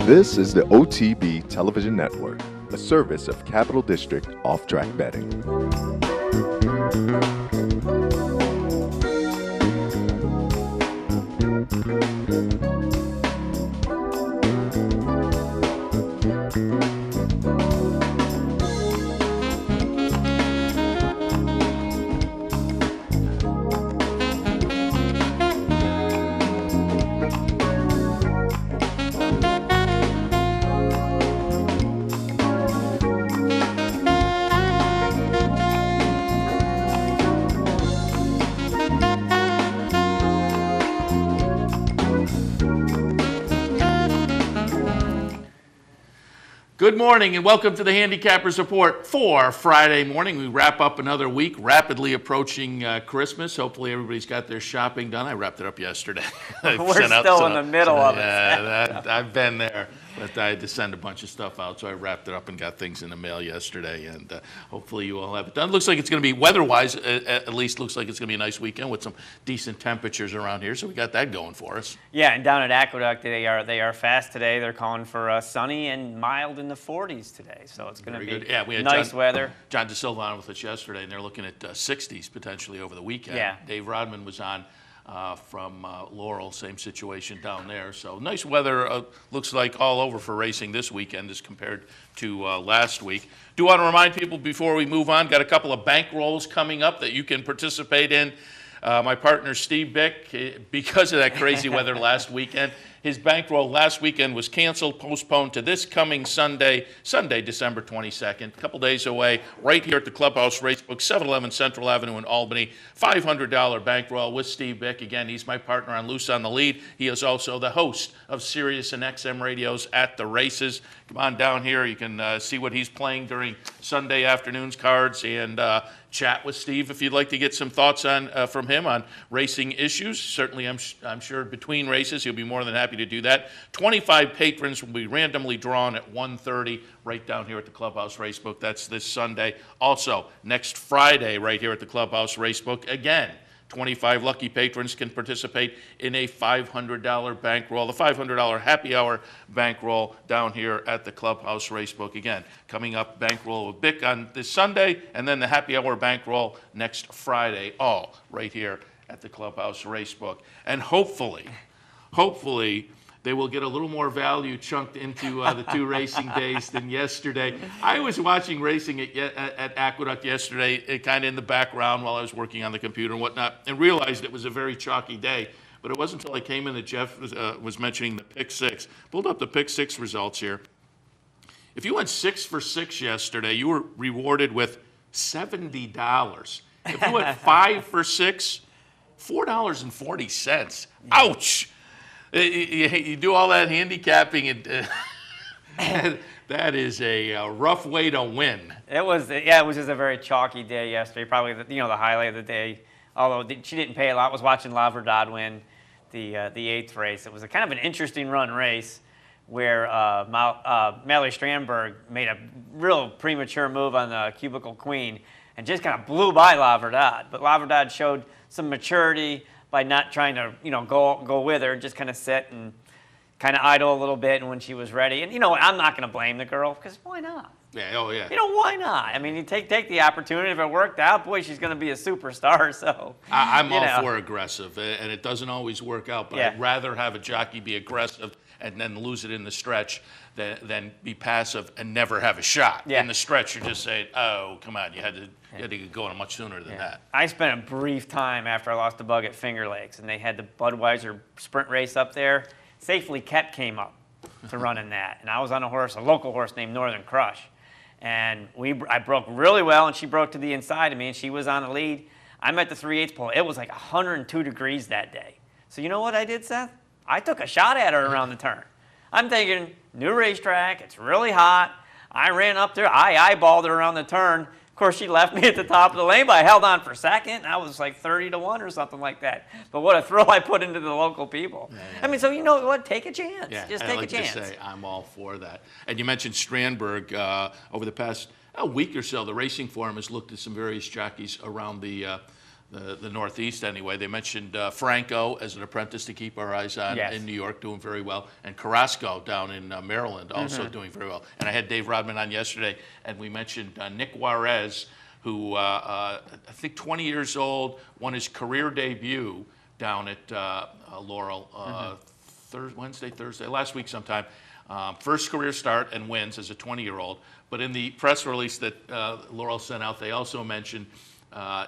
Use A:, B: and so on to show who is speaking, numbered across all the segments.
A: This is the OTB Television Network, a service of Capital District Off-Track Betting.
B: Good morning and welcome to the Handicappers Report for Friday morning. We wrap up another week, rapidly approaching Christmas. Hopefully everybody's got their shopping done. I wrapped it up yesterday.
C: We're still in the middle of it.
B: Yeah, I've been there, but I had to send a bunch of stuff out, so I wrapped it up and got things in the mail yesterday, and hopefully you all have it done. Looks like it's going to be, weather-wise, at least looks like it's going to be a nice weekend with some decent temperatures around here, so we got that going for us.
C: Yeah, and down at Aqueduct, they are fast today. They're calling for sunny and mild in the 40s today, so it's going to be
B: good. Yeah, we had
C: nice weather.
B: John DeSilva on with us yesterday, and they're looking at 60s potentially over the weekend.
C: Yeah.
B: Dave Rodman was on from Laurel, same situation down there. So nice weather, looks like all over for racing this weekend as compared to last week. Do want to remind people before we move on, got a couple of bank rolls coming up that you can participate in. My partner Steve Bick, because of that crazy weather last weekend, his bankroll last weekend was canceled, postponed to this coming Sunday, December 22nd, a couple days away, right here at the Clubhouse Racebook, 711 Central Avenue in Albany. $500 bankroll with Steve Bick. Again, he's my partner on Loose on the Lead. He is also the host of Sirius and XM Radios at the races. Come on down here. You can see what he's playing during Sunday afternoon's cards and chat with Steve if you'd like to get some thoughts on from him on racing issues. Certainly, I'm sure between races he'll be more than happy to do that. 25 patrons will be randomly drawn at 1:30 right down here at the Clubhouse Racebook. That's this Sunday. Also, next Friday right here at the Clubhouse Racebook, again, 25 lucky patrons can participate in a $500 bankroll, the $500 happy hour bankroll down here at the Clubhouse Racebook. Again, coming up, bankroll with Bick on this Sunday, and then the happy hour bankroll next Friday, all right here at the Clubhouse Racebook. And hopefully, they will get a little more value chunked into the two racing days than yesterday. I was watching racing at Aqueduct yesterday, kind of in the background while I was working on the computer and whatnot, and realized it was a very chalky day. But it wasn't until I came in that Jeff was mentioning the pick six. Pulled up the pick six results here. If you went 6 for 6 yesterday, you were rewarded with $70. If you went 5 for 6, $4.40. Ouch! You do all that handicapping, and that is a rough way to win.
C: It was just a very chalky day yesterday. Probably the highlight of the day. Although she didn't pay a lot, was watching La Verdad win the 8th race. It was a kind of an interesting run race where Mallory Strandberg made a real premature move on the Cubicle Queen and just kind of blew by La Verdad. But La Verdad showed some maturity by not trying to, go with her, just kind of sit and kind of idle a little bit and when she was ready. And, I'm not going to blame the girl because why not?
B: Yeah, oh yeah.
C: Why not? I mean, you take the opportunity. If it worked out, boy, she's going to be a superstar. So
B: I'm all for aggressive, and it doesn't always work out. But
C: Yeah.
B: I'd rather have a jockey be aggressive and then lose it in the stretch than be passive and never have a shot.
C: Yeah.
B: In the stretch, you're just saying, "Oh, come on, you had to get going much sooner than that."
C: I spent a brief time after I lost the bug at Finger Lakes, and they had the Budweiser sprint race up there. Safely Kept came up to run in that, and I was on a local horse named Northern Crush. And I broke really well, and she broke to the inside of me, and she was on the lead. I'm at the 3/8 pole. It was like 102 degrees that day. So you know what I did, Seth? I took a shot at her around the turn. I'm thinking, new racetrack, it's really hot. I ran up there. I eyeballed her around the turn. Of course, she left me at the top of the lane, but I held on for second. I was like 30-1 or something like that. But what a thrill I put into the local people. Yeah. I mean, so you know what? Take a chance.
B: Yeah,
C: just take a chance.
B: To say, I'm all for that. And you mentioned Strandberg. Over the past week or so, the Racing Forum has looked at some various jockeys around the the Northeast anyway. They mentioned Franco as an apprentice to keep our eyes on in New York, doing very well, and Carrasco down in Maryland also doing very well. And I had Dave Rodman on yesterday, and we mentioned Nick Juarez, who I think 20 years old, won his career debut down at Laurel Wednesday, Thursday, last week sometime. First career start and wins as a 20-year-old. But in the press release that Laurel sent out, they also mentioned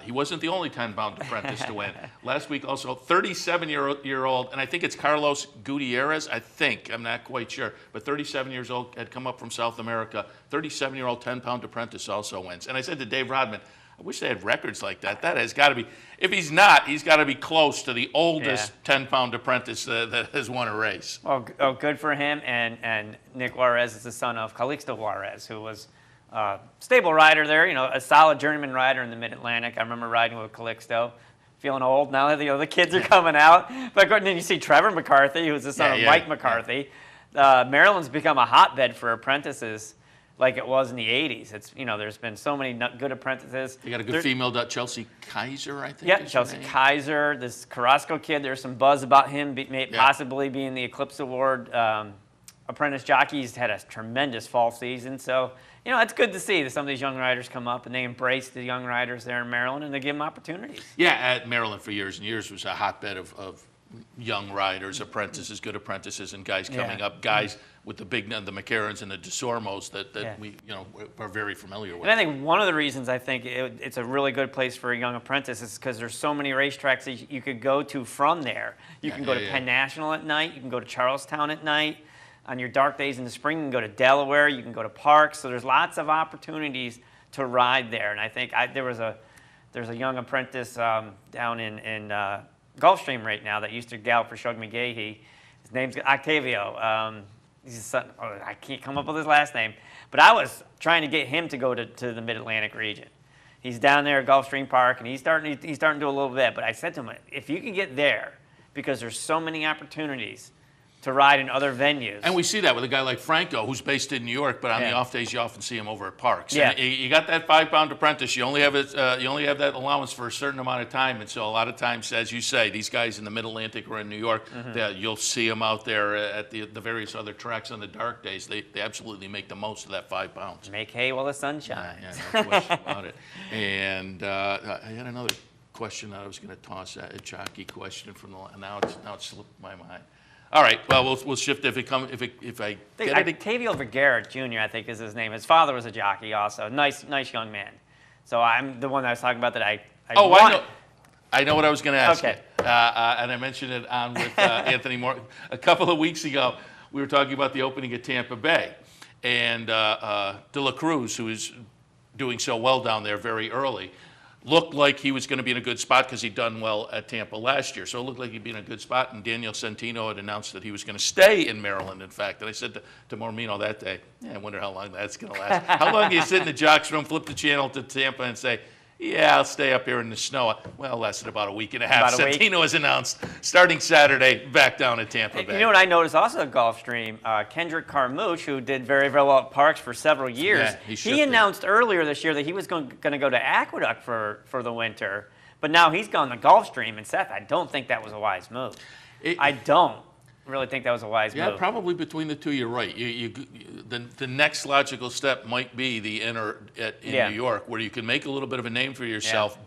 B: he wasn't the only 10-pound apprentice to win. Last week also, 37-year-old, and I think it's Carlos Gutierrez, I think, I'm not quite sure, but 37 years old, had come up from South America. 37-year-old 10-pound apprentice also wins. And I said to Dave Rodman, I wish they had records like that. That has got to be, if he's not, he's got to be close to the oldest 10-pound apprentice that has won a race.
C: Well, good for him. And Nick Juarez is the son of Calixto Juarez, who was a stable rider there, a solid journeyman rider in the Mid-Atlantic. I remember riding with Calixto. Feeling old now that the kids are coming out. But then you see Trevor McCarthy, who's the son of Mike McCarthy. Maryland's become a hotbed for apprentices, like it was in the 80s. It's there's been so many good apprentices.
B: You got a good female, Chelsea Kaiser, I think.
C: Yeah, Chelsea Kaiser. This Carrasco kid, there's some buzz about him possibly being the Eclipse Award apprentice jockey. He's had a tremendous fall season. So, it's good to see that some of these young riders come up and they embrace the young riders there in Maryland and they give them opportunities. Yeah,
B: at Maryland for years and years was a hotbed of young riders, apprentices, good apprentices, and guys coming up, guys with the McCarrans and the DeSormos that we are very familiar with.
C: And I think one of the reasons I think it's a really good place for a young apprentice is because there's so many racetracks that you could go to from there. You can go to Penn National at night. You can go to Charlestown at night. On your dark days in the spring, you can go to Delaware. You can go to Parks. So there's lots of opportunities to ride there. And I think there's a young apprentice down in Gulfstream right now that used to gallop for Shug McGahee. His name's Octavio. He's his son. I can't come up with his last name. But I was trying to get him to go to the Mid-Atlantic region. He's down there at Gulfstream Park, and he's starting to do a little bit. But I said to him, if you can get there, because there's so many opportunities to ride in other venues.
B: And we see that with a guy like Franco, who's based in New York, but on the off days you often see him over at Parks.
C: Yeah.
B: And you got that 5-pound apprentice. You only have that allowance for a certain amount of time, and so a lot of times, as you say, these guys in the Mid-Atlantic or in New York, you'll see them out there at the various other tracks on the dark days. They absolutely make the most of that 5 pounds.
C: Make hay while the sun shines.
B: Yeah, no question about it. And I had another question that I was going to toss at, a jockey question from now it slipped my mind. All right. Well, we'll shift if I get it.
C: Octavio Vergara Jr. I think is his name. His father was a jockey also. Nice young man. So I'm the one that I was talking about that I know.
B: I know what I was going to ask.
C: Okay.
B: And I mentioned it on with Anthony Moore a couple of weeks ago. We were talking about the opening at Tampa Bay, and De La Cruz, who is doing so well down there very early, looked like he was going to be in a good spot because he'd done well at Tampa last year. So it looked like he'd be in a good spot, and Daniel Centino had announced that he was going to stay in Maryland, in fact. And I said to Mormino that day, I wonder how long that's going to last. How long do you sit in the jock's room, flip the channel to Tampa, and say, I'll stay up here in the snow? Well, it lasted about a week and a half. Centino has announced, starting Saturday, back down at Tampa Bay.
C: You know what I noticed also at Gulfstream? Kendrick Carmouche, who did very, very well at Parks for several years, he announced earlier this year that he was going to go to Aqueduct for the winter. But now he's gone to Gulfstream. And Seth, I don't think that was a wise move. I don't really think that was a wise move.
B: Yeah, probably between the two, you're right. The next logical step might be the inner in New York, where you can make a little bit of a name for yourself,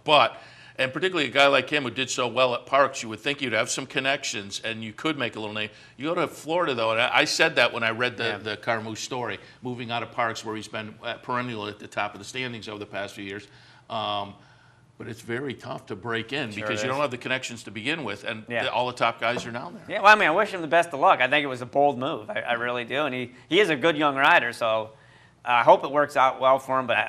B: and particularly a guy like him who did so well at Parks, you would think you'd have some connections and you could make a little name. You go to Florida, though, and I said that when I read the Carmouche story, moving out of Parks, where he's been perennial at the top of the standings over the past few years. But it's very tough to break in because you don't have the connections to begin with, and all the top guys are down there.
C: Yeah, well, I wish him the best of luck. I think it was a bold move. I really do. And he is a good young rider, so I hope it works out well for him. But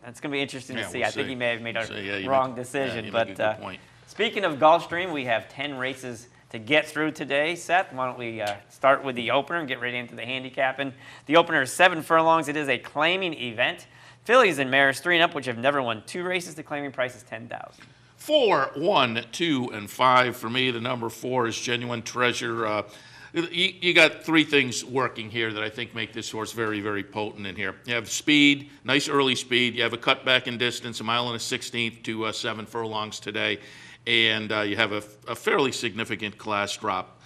C: it's going to be interesting to see.
B: We'll
C: I think he may have made a
B: wrong
C: decision.
B: But make a good point.
C: Speaking of Gulfstream, we have 10 races to get through today. Seth, why don't we start with the opener and get right into the handicapping. The opener is 7 furlongs. It is a claiming event. Fillies and mares 3 and up, which have never won 2 races. The claiming price is $10,000.
B: 4, 1, 2, and 5 for me. The number 4 is Genuine Treasure. You got three things working here that I think make this horse very, very potent in here. You have speed, nice early speed. You have a cutback in distance, 1 1/16 to 7 furlongs today. And you have a fairly significant class drop.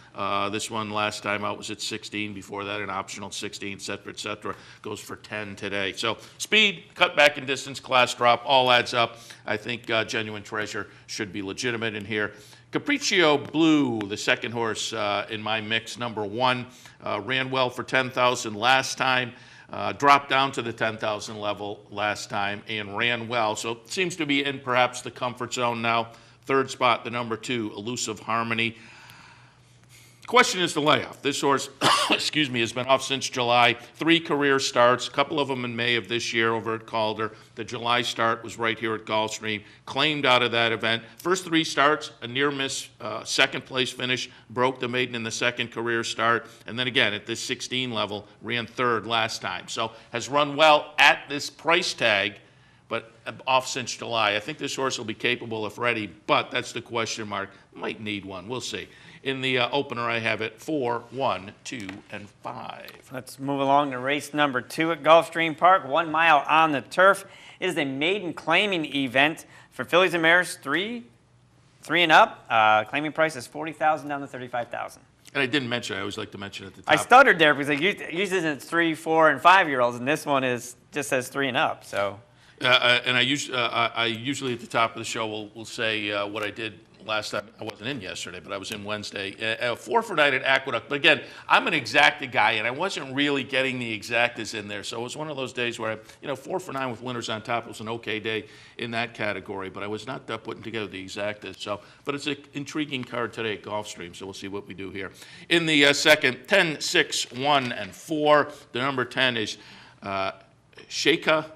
B: This one last time out was at 16. Before that, an optional 16, et cetera, goes for 10 today. So speed, cutback in distance, class drop, all adds up. I think Genuine Treasure should be legitimate in here. Capriccio Blue, the second horse in my mix, number 1, ran well for 10,000 last time, dropped down to the 10,000 level last time, and ran well. So it seems to be in perhaps the comfort zone now. Third spot, the number 2, Elusive Harmony. Question is the layoff. This horse, excuse me, has been off since July. 3 career starts, a couple of them in May of this year over at Calder. The July start was right here at Gulfstream. Claimed out of that event. First 3 starts, a near miss, second place finish, broke the maiden in the second career start, and then again at this 16 level, ran 3rd last time. So has run well at this price tag, but off since July. I think this horse will be capable if ready, but that's the question mark. Might need one. We'll see. In the opener, I have it 4, 1, 2, and 5.
C: Let's move along to race number 2 at Gulfstream Park. 1 mile on the turf. It is a maiden claiming event for fillies and mares 3 and up. Claiming price is $40,000 down to $35,000.
B: And I didn't mention, I always like to mention at the top.
C: I stuttered there because usually it's 3, 4, and 5-year-olds, and this one just says 3 and up. So.
B: And I usually at the top of the show will say what I did last time. I wasn't in yesterday, but I was in Wednesday. 4 for 9 at Aqueduct. But again, I'm an exacta guy, and I wasn't really getting the exactas in there. So it was one of those days where, 4 for 9 with winners on top was an okay day in that category. But I was not putting together the exactas. So, but it's an intriguing card today at Gulfstream. So we'll see what we do here. In the second, 10, 6, 1, and 4. The number 10 is Sheikha.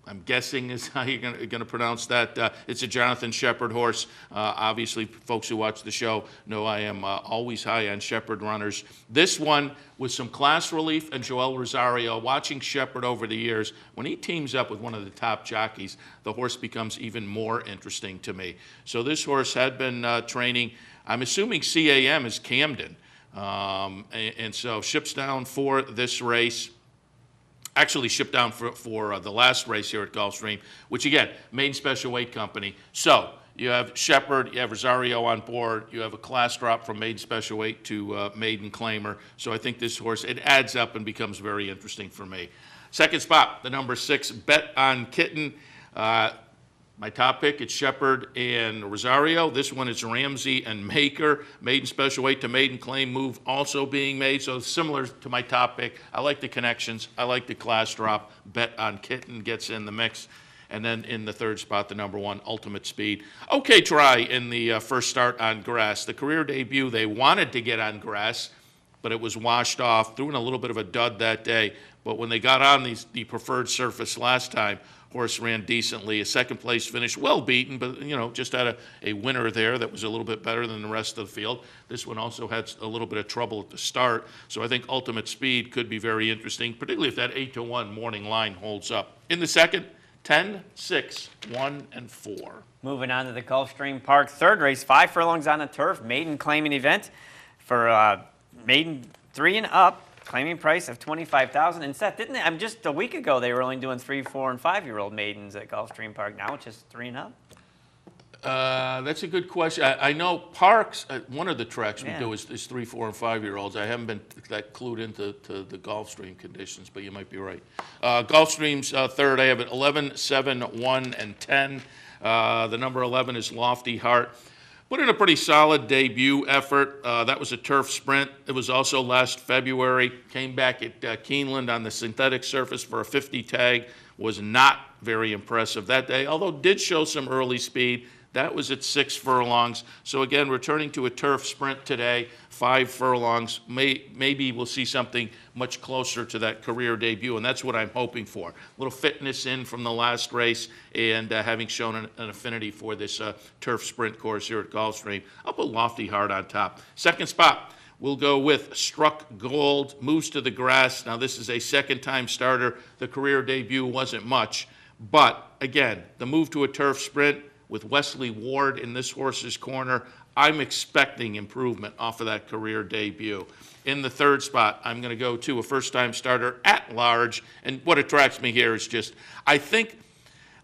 B: I'm guessing is how you're going to pronounce that. It's a Jonathan Shepard horse. Obviously, folks who watch the show know I am always high on Shepard runners. This one, with some class relief and Joel Rosario, watching Shepard over the years, when he teams up with one of the top jockeys, the horse becomes even more interesting to me. So this horse had been training, I'm assuming CAM is Camden. And so ships down for this race. Actually shipped down for the last race here at Gulfstream, which again, maiden special weight company. So you have Shepard, you have Rosario on board, you have a class drop from maiden special weight to maiden claimer. So I think this horse, it adds up and becomes very interesting for me. Second spot, the number 6, Bet on Kitten. My top pick, it's Shepard and Rosario. This one is Ramsey and Maker. Maiden special weight to maiden claim move also being made. So similar to my top pick. I like the connections. I like the class drop. Bet on Kitten gets in the mix. And then in the third spot, the number 1, Ultimate Speed. Okay, try in the first start on grass. The career debut, they wanted to get on grass, but it was washed off. Threw in a little bit of a dud that day. But when they got on the preferred surface last time, horse ran decently. A second place finish, well beaten, but just had a winner there that was a little bit better than the rest of the field. This one also had a little bit of trouble at the start, so I think Ultimate Speed could be very interesting, particularly if that 8-1 morning line holds up. In the second, 10, 6, 1, and 4.
C: Moving on to the Gulfstream Park third race, 5 furlongs on the turf, maiden claiming event for maiden 3 and up. Claiming price of $25,000. And Seth, didn't they? Just a week ago they were only doing 3, 4, and 5-year-old maidens at Gulfstream Park. Now it's just 3 and up.
B: That's a good question. I know Parks, one of the tracks we do is 3, 4, and 5-year-olds. I haven't been that clued into the Gulfstream conditions, but you might be right. Gulfstream's third, I have it 11, 7, 1, and 10. The number 11 is Lofty Heart. Put in a pretty solid debut effort. That was a turf sprint. It was also last February. Came back at Keeneland on the synthetic surface for a 50 tag. Was not very impressive that day, although did show some early speed. That was at 6 furlongs. So again, returning to a turf sprint today, 5 furlongs. Maybe we'll see something much closer to that career debut, and that's what I'm hoping for. A little fitness in from the last race, and having shown an affinity for this turf sprint course here at Gulfstream. I'll put Lofty Heart on top. Second spot, we'll go with Struck Gold, moves to the grass. Now this is a second-time starter. The career debut wasn't much, but again, the move to a turf sprint, with Wesley Ward in this horse's corner, I'm expecting improvement off of that career debut. In the third spot, I'm going to go to a first-time starter at large. And what attracts me here is just, I think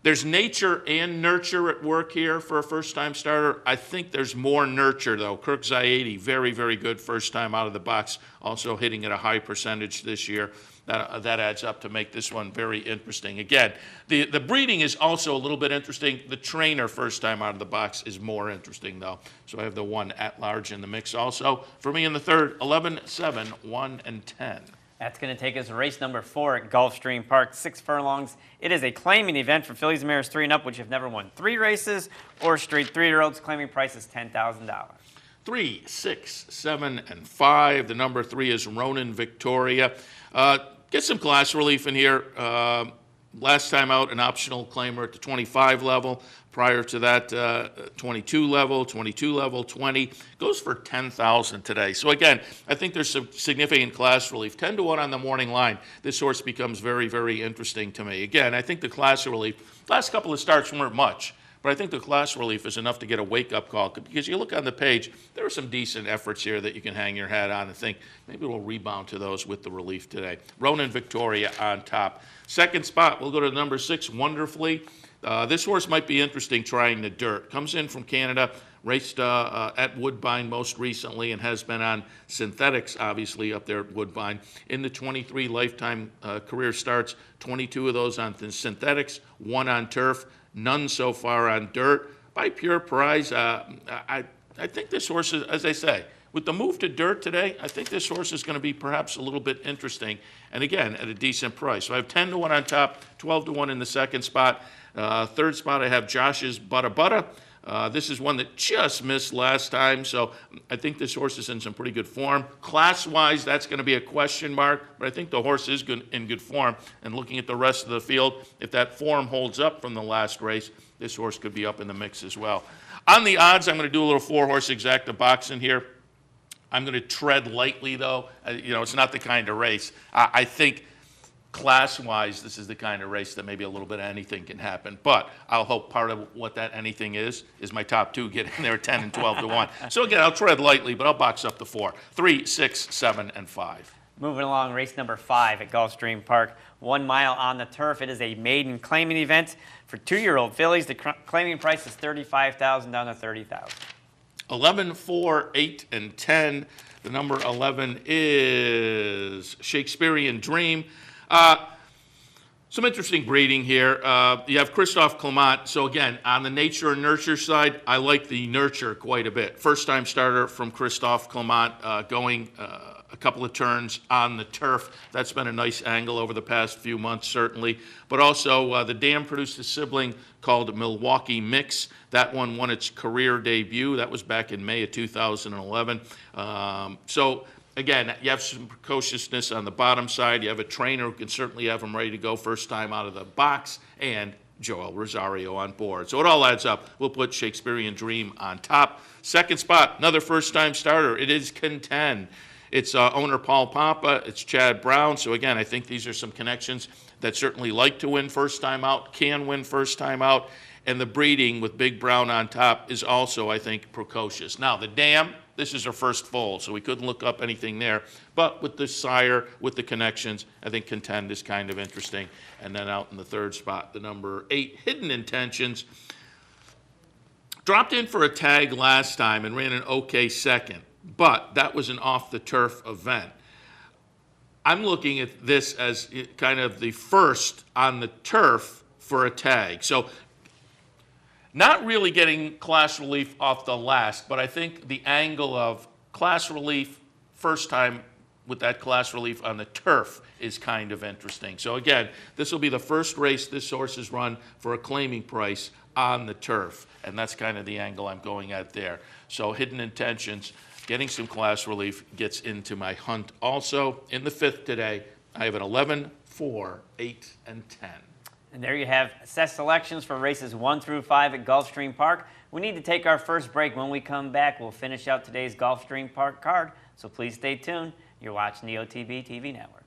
B: there's nature and nurture at work here for a first-time starter. I think there's more nurture, though. Kirk Zaidi, very, very good first time out of the box, also hitting at a high percentage this year. That adds up to make this one very interesting. Again, the breeding is also a little bit interesting. The trainer first time out of the box is more interesting, though. So I have the one at large in the mix also. For me in the third, 11, 7, 1, and 10.
C: That's going to take us to race number 4 at Gulfstream Park, 6 furlongs. It is a claiming event for fillies and mares 3 and up, which have never won 3 races, or straight 3-year-olds. Claiming price is $10,000.
B: 3, 6, 7, and 5. The number 3 is Ronan Victoria. Get some class relief in here. Last time out, an optional claimer at the 25 level. Prior to that, 22 level, 20. Goes for $10,000 today. So again, I think there's some significant class relief. 10 to 1 on the morning line. This horse becomes very, very interesting to me. Again, I think the class relief, last couple of starts weren't much. But I think the class relief is enough to get a wake-up call, because you look on the page, there are some decent efforts here that you can hang your hat on and think maybe we'll rebound to those with the relief today. Ronan Victoria on top. Second spot, we'll go to number 6, Wonderfully. This horse might be interesting trying the dirt. Comes in from Canada, raced at Woodbine most recently, and has been on synthetics, obviously, up there at Woodbine. In the 23 lifetime career starts, 22 of those on synthetics, 1 on turf. None so far on dirt. By pure prize, I think this horse is, as I say, with the move to dirt today, I think this horse is going to be perhaps a little bit interesting. And again, at a decent price. So I have 10 to 1 on top, 12 to 1 in the second spot. Third spot, I have Josh's Butta. This is one that just missed last time, so I think this horse is in some pretty good form. Class-wise, that's going to be a question mark, but I think the horse is in good form. And looking at the rest of the field, if that form holds up from the last race, this horse could be up in the mix as well. On the odds, I'm going to do a little 4-horse exacta boxing here. I'm going to tread lightly, though. It's not the kind of race. I think class-wise, this is the kind of race that maybe a little bit of anything can happen. But I'll hope part of what that anything is my top 2 get in there 10 and 12 to 1. So again, I'll tread lightly, but I'll box up the 4. 3, 6, 7, and 5.
C: Moving along, race number 5 at Gulfstream Park, 1 mile on the turf. It is a maiden claiming event for 2-year-old fillies. The claiming price is $35,000 down to $30,000.
B: 11, 4, 8, and 10. The number 11 is Shakespearean Dream. Some interesting breeding here. You have Christophe Clement. So again, on the nature and nurture side, I like the nurture quite a bit. First-time starter from Christophe Clement, going a couple of turns on the turf. That's been a nice angle over the past few months, certainly. But also, the dam produced a sibling called Milwaukee Mix. That one won its career debut. That was back in May of 2011. Again, you have some precociousness on the bottom side. You have a trainer who can certainly have them ready to go first time out of the box, and Joel Rosario on board. So it all adds up. We'll put Shakespearean Dream on top. Second spot, another first-time starter. It is Contend. It's owner Paul Papa. It's Chad Brown. So again, I think these are some connections that certainly like to win first time out, can win first time out. And the breeding with Big Brown on top is also, I think, precocious. Now, the dam, this is her first foal, so we couldn't look up anything there. But with the sire, with the connections, I think Contend is kind of interesting. And then out in the third spot, the number 8, Hidden Intentions. Dropped in for a tag last time and ran an okay second, but that was an off-the-turf event. I'm looking at this as kind of the first on the turf for a tag. So not really getting class relief off the last, but I think the angle of class relief first time with that class relief on the turf is kind of interesting. So again, this will be the first race this horse has run for a claiming price on the turf, and that's kind of the angle I'm going at there. So Hidden Intentions, getting some class relief gets into my hunt also. In the fifth today, I have an 11, 4, 8, and 10.
C: And there you have assessed selections for races 1 through 5 at Gulfstream Park. We need to take our first break. When we come back, we'll finish out today's Gulfstream Park card. So please stay tuned. You're watching the OTB TV Network.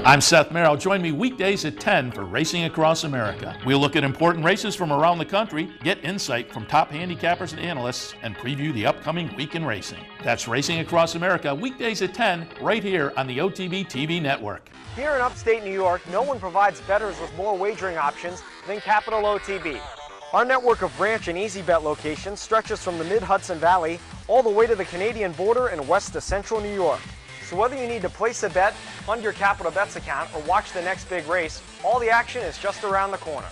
B: I'm Seth Merrill. Join me weekdays at 10 for Racing Across America. We'll look at important races from around the country, get insight from top handicappers and analysts, and preview the upcoming week in racing. That's Racing Across America, weekdays at 10, right here on the OTB TV network.
D: Here in upstate New York, no one provides bettors with more wagering options than Capital OTB. Our network of branch and easy bet locations stretches from the mid-Hudson Valley all the way to the Canadian border and west to central New York. So whether you need to place a bet, fund your Capital Bets account, or watch the next big race, all the action is just around the corner.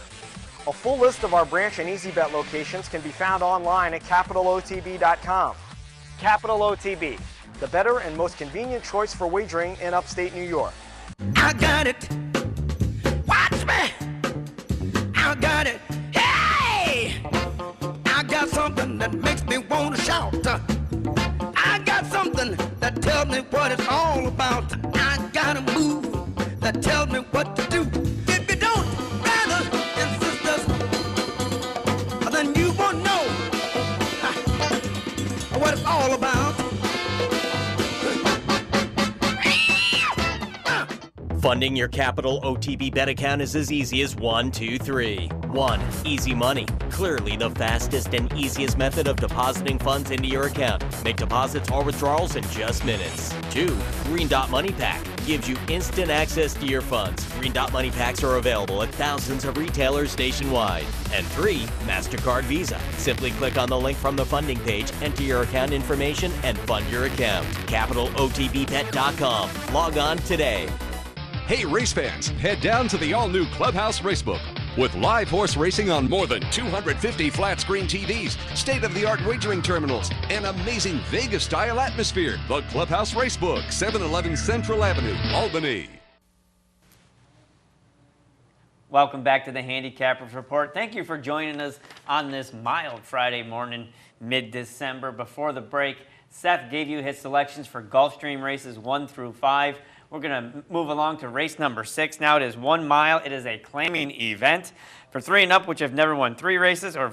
D: A full list of our branch and easy bet locations can be found online at capitalotb.com. Capital OTB, the better and most convenient choice for wagering in upstate New York.
E: I got it. Watch me. I got it. Hey! I got something that makes me want to shout. I got something that tells me what it's all about. I got a move that tells me what to do. If you don't, brothers and sisters, then you won't know what it's all about.
F: Funding your Capital OTB bet account is as easy as 1, 2, 3. 1. Easy Money. Clearly the fastest and easiest method of depositing funds into your account. Make deposits or withdrawals in just minutes. 2. Green Dot Money Pack. Gives you instant access to your funds. Green Dot Money Packs are available at thousands of retailers nationwide. And 3. MasterCard Visa. Simply click on the link from the funding page, enter your account information, and fund your account. CapitalOTBBet.com. Log on today.
G: Hey race fans, head down to the all-new Clubhouse Racebook. With live horse racing on more than 250 flat-screen TVs, state-of-the-art wagering terminals, and amazing Vegas-style atmosphere. The Clubhouse Racebook, 711 Central Avenue, Albany.
C: Welcome back to the Handicappers Report. Thank you for joining us on this mild Friday morning, mid-December. Before the break, Seth gave you his selections for Gulfstream races 1 through 5. We're going to move along to race number 6. Now it is 1 mile. It is a claiming event for 3 and up, which have never won 3 races or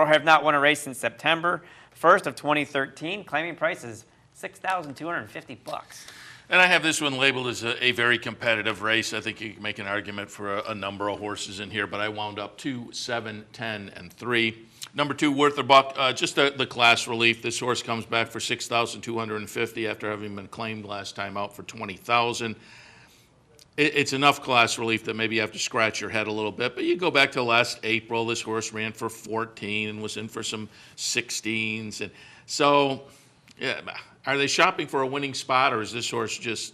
C: have not won a race since September 1st of 2013. Claiming price is $6,250.
B: And I have this one labeled as a very competitive race. I think you can make an argument for a number of horses in here, but I wound up 2, 7, 10, and 3. Number 2, Worth a Buck, just the class relief. This horse comes back for $6,250 after having been claimed last time out for $20,000. It's enough class relief that maybe you have to scratch your head a little bit. But you go back to last April, this horse ran for 14 and was in for some 16s. And so, yeah, are they shopping for a winning spot, or is this horse just,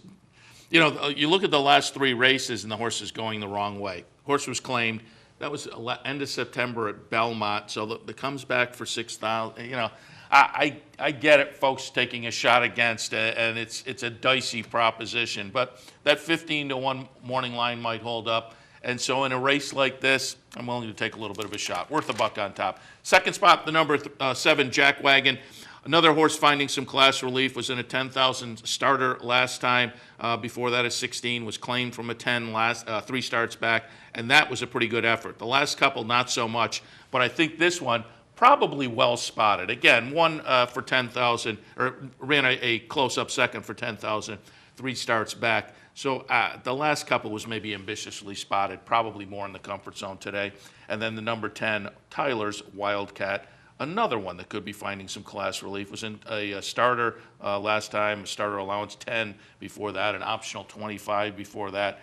B: you know, you look at the last 3 races and the horse is going the wrong way. Horse was claimed. That was end of September at Belmont, so it comes back for $6,000. You know, I get it, folks taking a shot against it, and it's a dicey proposition. But that 15-1 morning line might hold up, and so in a race like this, I'm willing to take a little bit of a shot. Worth a Buck on top. Second spot, the number 7 Jack Wagon. Another horse finding some class relief, was in a 10,000 starter last time. Before that, a 16 was claimed from a 10 last 3 starts back, and that was a pretty good effort. The last couple, not so much, but I think this one probably well spotted. Again, won for 10,000, or ran a close-up second for 10,000, 3 starts back. So the last couple was maybe ambitiously spotted, probably more in the comfort zone today. And then the number 10, Tyler's Wildcat. Another one that could be finding some class relief, was in a starter last time, a starter allowance 10 before that, an optional 25 before that.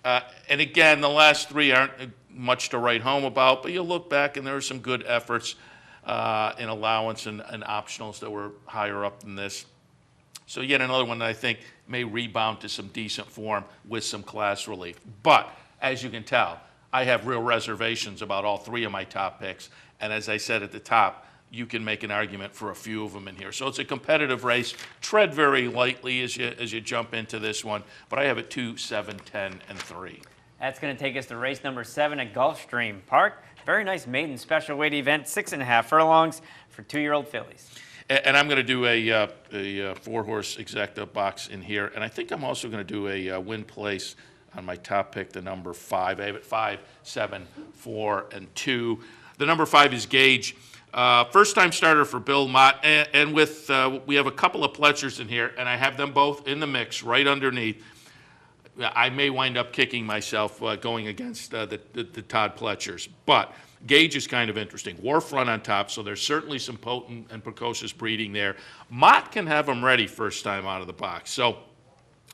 B: And again, the last 3 aren't much to write home about, but you look back and there are some good efforts in allowance and optionals that were higher up than this. So yet another one that I think may rebound to some decent form with some class relief. But as you can tell, I have real reservations about all 3 of my top picks. And as I said at the top, you can make an argument for a few of them in here. So it's a competitive race. Tread very lightly as you jump into this one. But I have it 2, 7, 10, and 3.
C: That's going to take us to race number 7 at Gulfstream Park. Very nice maiden special weight event, 6.5 furlongs for 2-year-old fillies.
B: And I'm going to do a 4-horse exacta box in here. And I think I'm also going to do a win place on my top pick, the number 5. I have it 5, 7, 4, and 2. The number 5 is Gage. First-time starter for Bill Mott. And with we have a couple of Pletchers in here, and I have them both in the mix right underneath. I may wind up kicking myself going against the Todd Pletchers. But Gage is kind of interesting. Wharf run on top, so there's certainly some potent and precocious breeding there. Mott can have him ready first time out of the box. So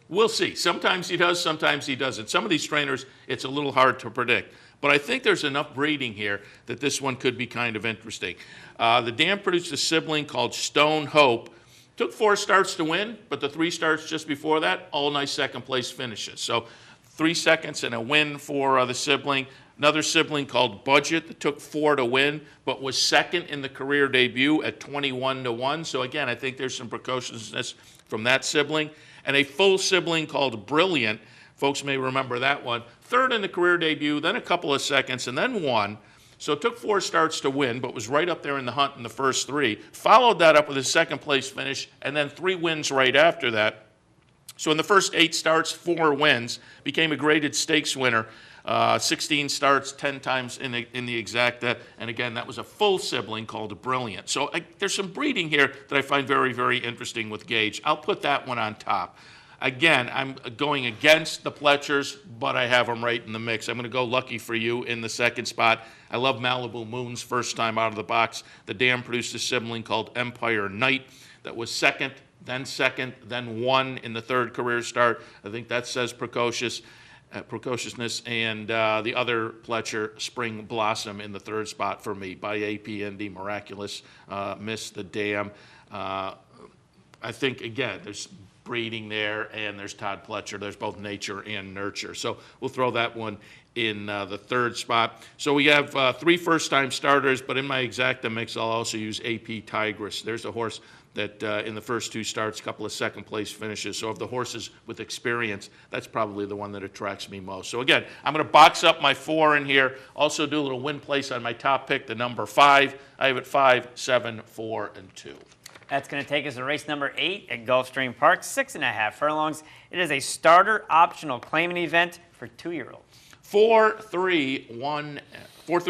B: we'll see. Sometimes he does, sometimes he doesn't. Some of these trainers, it's a little hard to predict. But I think there's enough breeding here that this one could be kind of interesting. The dam produced a sibling called Stone Hope. Took 4 starts to win, but the 3 starts just before that, all nice second place finishes. So 3 seconds and a win for the sibling. Another sibling called Budget that took 4 to win, but was second in the career debut at 21-1. So again, I think there's some precociousness from that sibling. And a full sibling called Brilliant. Folks may remember that one. Third in the career debut, then a couple of seconds, and then won. So it took 4 starts to win, but was right up there in the hunt in the first 3. Followed that up with a second place finish, and then 3 wins right after that. So in the first 8 starts, 4 wins, became a graded stakes winner. 16 starts, 10 times in the exacta, and again, that was a full sibling called Brilliant. So there's some breeding here that I find very, very interesting with Gage. I'll put that one on top. Again, I'm going against the Pletchers, but I have them right in the mix. I'm going to go Lucky for You in the second spot. I love Malibu Moon's first time out of the box. The dam produced a sibling called Empire Knight that was second, then won in the 3rd career start. I think that says precociousness. And the other Pletcher, Spring Blossom, in the 3rd spot for me. By APND, Miraculous, missed the dam. I think, again, there's breeding there, and there's Todd Pletcher. There's both nature and nurture. So we'll throw that one in the 3rd spot. So we have 3 first-time starters, but in my exacta mix, I'll also use AP Tigress. There's a horse that in the first 2 starts, a couple of second-place finishes. So of the horses with experience, that's probably the one that attracts me most. So again, I'm going to box up my 4 in here. Also do a little win place on my top pick, the number 5. I have it 5, 7, 4, and 2.
C: That's going to take us to race number 8 at Gulfstream Park, 6.5 furlongs. It is a starter optional claiming event for 2-year-olds.
B: 4, 3,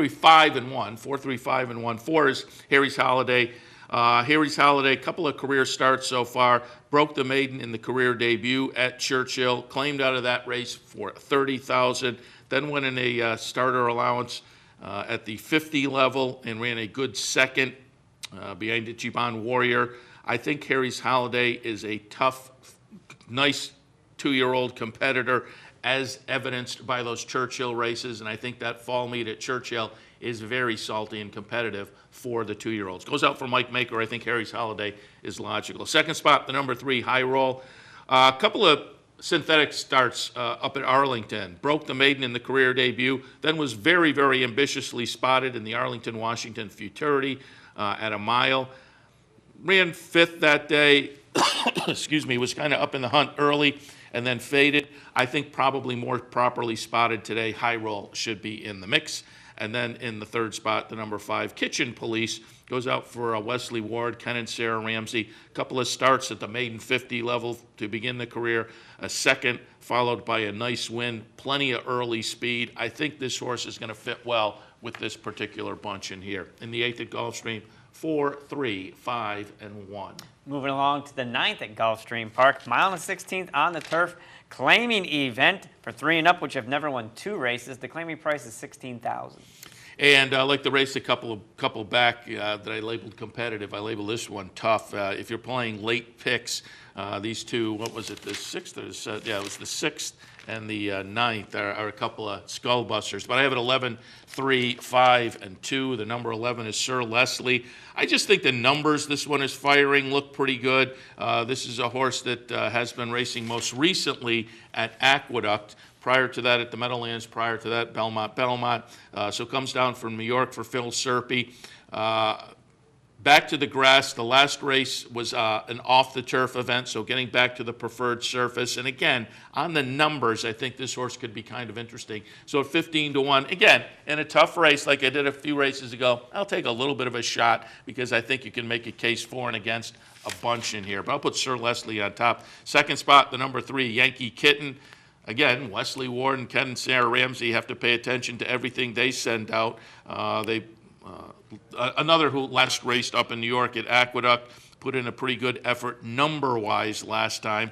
B: 5, and 1. 4, 3, 5, and 1. 4 is Harry's Holiday. Harry's Holiday, a couple of career starts so far. Broke the maiden in the career debut at Churchill. Claimed out of that race for $30,000. Then went in a starter allowance at the 50 level and ran a good second behind Ichiban Warrior. I think Harry's Holiday is a tough, nice 2-year-old competitor, as evidenced by those Churchill races, and I think that fall meet at Churchill is very salty and competitive for the 2-year-olds. Goes out for Mike Maker. I think Harry's Holiday is logical. Second spot, the number 3, High Roll. A couple of synthetic starts up at Arlington. Broke the maiden in the career debut, then was very, very ambitiously spotted in the Arlington, Washington Futurity at a mile. Ran 5th that day, excuse me, was kind of up in the hunt early and then faded. I think probably more properly spotted today, High Roll should be in the mix. And then in the 3rd spot, the number 5, Kitchen Police, goes out for Wesley Ward, Ken and Sarah Ramsey. A couple of starts at the maiden 50 level to begin the career. A second, followed by a nice win. Plenty of early speed. I think this horse is going to fit well with this particular bunch in here. In the 8th at Gulfstream, 4, 3, 5, and 1.
C: Moving along to the 9th at Gulfstream Park, mile and 16th on the turf, claiming event for 3 and up, which have never won 2 races. The claiming price is $16,000.
B: And like the race a couple back that I labeled competitive, I labeled this one tough. If you're playing late picks, these 2, what was it, the 6th? Yeah, it was the 6th and the 9th are a couple of skull busters. But I have it 11, 3, 5, and 2. The number 11 is Sir Leslie. I just think the numbers this one is firing look pretty good. This is a horse that has been racing most recently at Aqueduct. Prior to that at the Meadowlands, prior to that Belmont. So comes down from New York for Phil Serpy. Back to the grass. The last race was an off-the-turf event, so getting back to the preferred surface. And again, on the numbers, I think this horse could be kind of interesting. So at 15-1, again, in a tough race like I did a few races ago, I'll take a little bit of a shot because I think you can make a case for and against a bunch in here. But I'll put Sir Leslie on top. Second spot, the number 3, Yankee Kitten. Again, Wesley Ward and Ken and Sarah Ramsey have to pay attention to everything they send out. They another who last raced up in New York at Aqueduct, put in a pretty good effort number-wise last time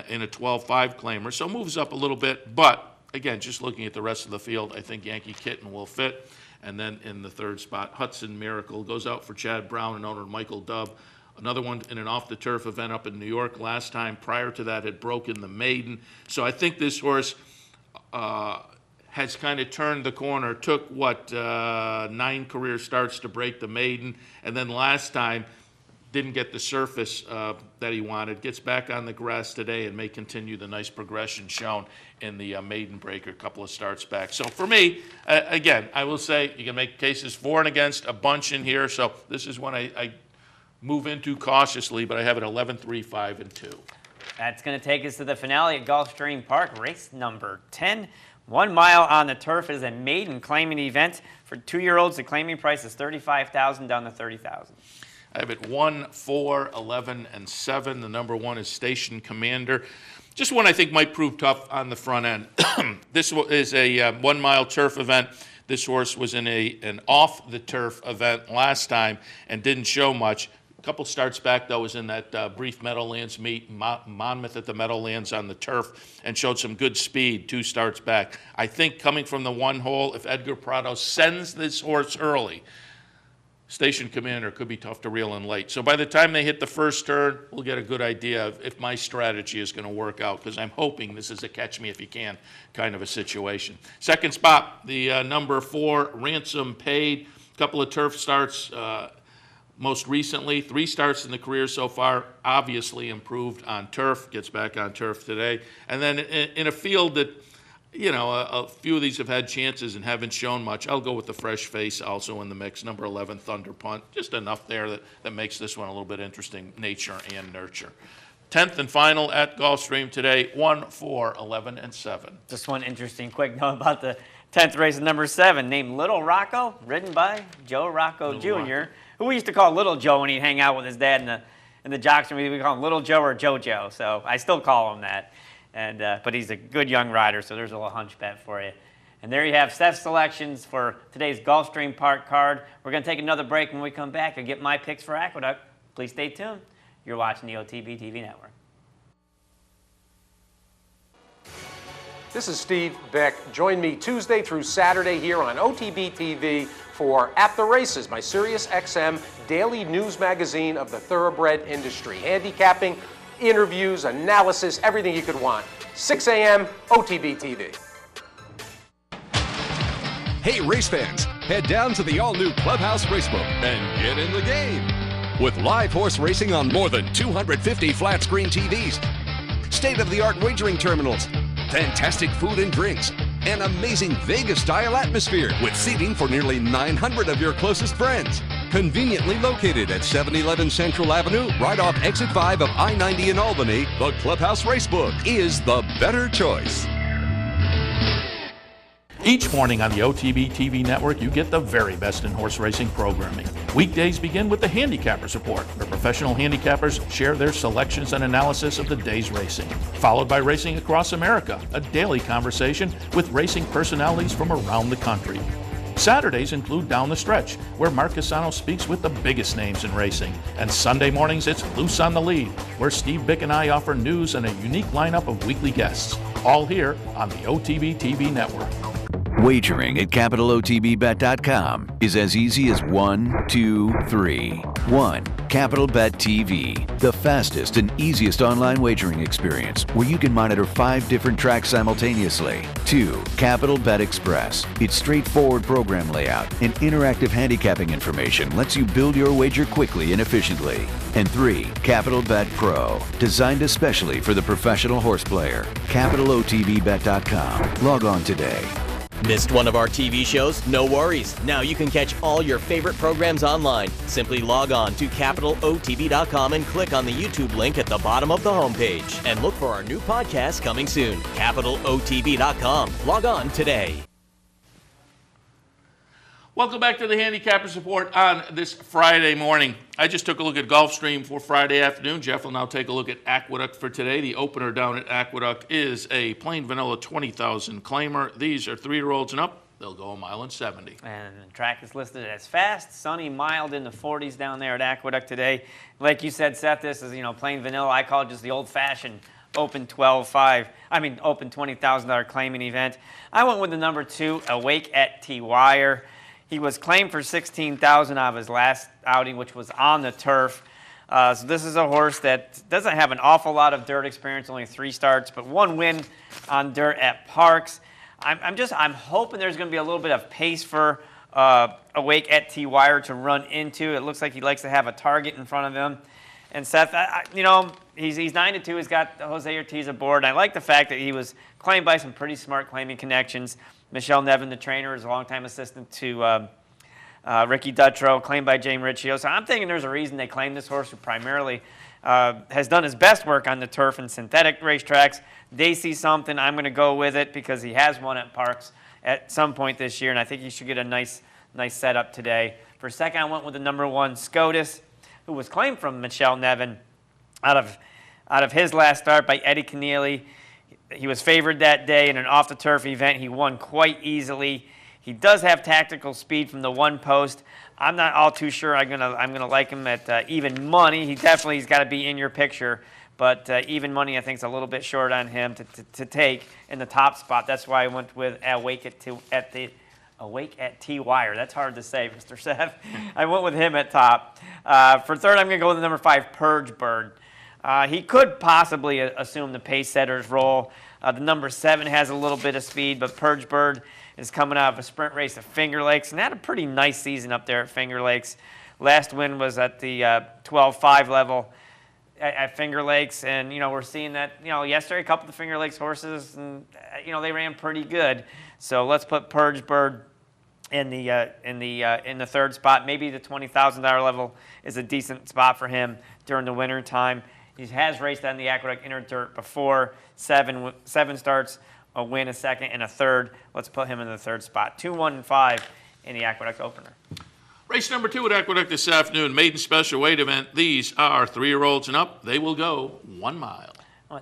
B: in a 12-5 claimer, so moves up a little bit. But again, just looking at the rest of the field, I think Yankee Kitten will fit. And then in the third spot, Hudson Miracle goes out for Chad Brown and owner Michael Dubb. Another one in an off-the-turf event up in New York last time. Prior to that, had broken the maiden. So I think this horse has kind of turned the corner. Took, 9 career starts to break the maiden. And then last time, didn't get the surface that he wanted. Gets back on the grass today and may continue the nice progression shown in the maiden break, a couple of starts back. So for me, again, I will say you can make cases for and against a bunch in here. So this is one I move into cautiously, but I have it 11, 3, 5, and 2.
C: That's going to take us to the finale at Gulfstream Park, race number 10. 1 mile on the turf is a maiden claiming event. For 2-year-olds, the claiming price is $35,000 down to $30,000.
B: I have it 1, 4, 11, and 7. The number 1 is Station Commander. Just one I think might prove tough on the front end. This is a 1 mile turf event. This horse was in an off-the-turf event last time and didn't show much. A couple starts back, though, was in that brief Meadowlands meet, Monmouth at the Meadowlands on the turf, and showed some good speed 2 starts back. I think coming from the 1 hole, if Edgar Prado sends this horse early, Station Commander could be tough to reel in late. So by the time they hit the first turn, we'll get a good idea of if my strategy is going to work out, because I'm hoping this is a catch me if you can kind of a situation. Second spot, the number 4, Ransom Paid. Couple of turf starts most recently. 3 starts in the career so far. Obviously improved on turf. Gets back on turf today. And then in a field that, you know, a few of these have had chances and haven't shown much. I'll go with the fresh face also in the mix. Number 11, Thunder Punt. Just enough there that makes this one a little bit interesting, nature and nurture. 10th and final at Gulfstream today, 1, 4, 11, and 7.
C: Just one interesting quick note about the 10th race, number 7, named Little Rocco, ridden by Joe Rocco Jr., who we used to call Little Joe when he'd hang out with his dad in the jocks. We call him Little Joe or JoJo, so I still call him that. And, but he's a good young rider, so there's a little hunch bet for you. And there you have Steph's selections for today's Gulfstream Park card. We're going to take another break. When we come back, I'll get my picks for Aqueduct. Please stay tuned. You're watching the OTB TV Network.
D: This is Steve Beck. Join me Tuesday through Saturday here on OTB TV for At the Races, my Sirius XM daily news magazine of the thoroughbred industry. Handicapping, interviews, analysis, everything you could want. 6 a.m., OTB TV.
G: Hey, race fans, head down to the all-new Clubhouse Racebook and get in the game. With live horse racing on more than 250 flat-screen TVs, state-of-the-art wagering terminals, fantastic food and drinks, an amazing Vegas-style atmosphere with seating for nearly 900 of your closest friends. Conveniently located at 711 Central Avenue, right off Exit 5 of I-90 in Albany, the Clubhouse Racebook is the better choice.
B: Each morning on the OTB TV network, you get the very best in horse racing programming. Weekdays begin with the Handicappers Report, where professional handicappers share their selections and analysis of the day's racing. Followed by Racing Across America, a daily conversation with racing personalities from around the country. Saturdays include Down the Stretch, where Mark Casano speaks with the biggest names in racing. And Sunday mornings, it's Loose on the Lead, where Steve Bick and I offer news and a unique lineup of weekly guests. All here on the OTB TV network.
H: Wagering at CapitalOTBBet.com is as easy as 1, 2, 3. 1. Capital Bet TV, the fastest and easiest online wagering experience where you can monitor 5 different tracks simultaneously. 2. Capital Bet Express. Its straightforward program layout and interactive handicapping information lets you build your wager quickly and efficiently. And 3. Capital Bet Pro, designed especially for the professional horse player. CapitalOTBBet.com. Log on today.
F: Missed one of our TV shows? No worries. Now you can catch all your favorite programs online. Simply log on to CapitalOTB.com and click on the YouTube link at the bottom of the homepage. And look for our new podcast coming soon. CapitalOTB.com. Log on today.
B: Welcome back to the Handicappers Report on this Friday morning. I just took a look at Gulfstream for Friday afternoon. Jeff will now take a look at Aqueduct for today. The opener down at Aqueduct is a plain vanilla 20,000 claimer. These are 3-year-olds and up. They'll go 1.70 miles.
C: And the track is listed as fast, sunny, mild in the 40s down there at Aqueduct today. Like you said, Seth, this is, plain vanilla. I call it just the old-fashioned open open $20,000 claiming event. I went with the number 2, Awake at T-Wire. He was claimed for $16,000 out of his last outing, which was on the turf. So this is a horse that doesn't have an awful lot of dirt experience, only 3 starts, but 1 win on dirt at Parks. I'm hoping there's going to be a little bit of pace for Awake at T-Wire to run into. It looks like he likes to have a target in front of him. And Seth, he's 9-2. He's got Jose Ortiz aboard. I like the fact that he was claimed by some pretty smart claiming connections. Michelle Nevin, the trainer, is a longtime assistant to Ricky Dutrow, claimed by James Riccio. So I'm thinking there's a reason they claimed this horse, who primarily has done his best work on the turf and synthetic racetracks. They see something. I'm going to go with it because he has won at Parks at some point this year, and I think he should get a nice setup today. For second, I went with the number 1, SCOTUS, who was claimed from Michelle Nevin out of his last start by Eddie Keneally. He was favored that day in an off-the-turf event. He won quite easily. He does have tactical speed from the 1 post. I'm not all too sure I'm gonna like him at even money. He's got to be in your picture, but even money I think is a little bit short on him to take in the top spot. That's why I went with Awake at T-Wire. That's hard to say, Mr. Seth. I went with him at top. For third, I'm going to go with the number 5, Purge Bird. He could possibly assume the pace setter's role. The number 7 has a little bit of speed, but Purge Bird is coming out of a sprint race at Finger Lakes and had a pretty nice season up there at Finger Lakes. Last win was at the 12-5 level at Finger Lakes, and we're seeing that yesterday a couple of the Finger Lakes horses, and they ran pretty good. So let's put Purge Bird in the third spot. Maybe the $20,000 level is a decent spot for him during the winter time. He has raced on the Aqueduct Inner Dirt before, 7 starts, a win, a second, and a third. Let's put him in the third spot. 2, 1, and 5 in the Aqueduct opener.
B: Race number 2 at Aqueduct this afternoon, maiden special weight event. These are 3-year-olds and up. They will go 1 mile.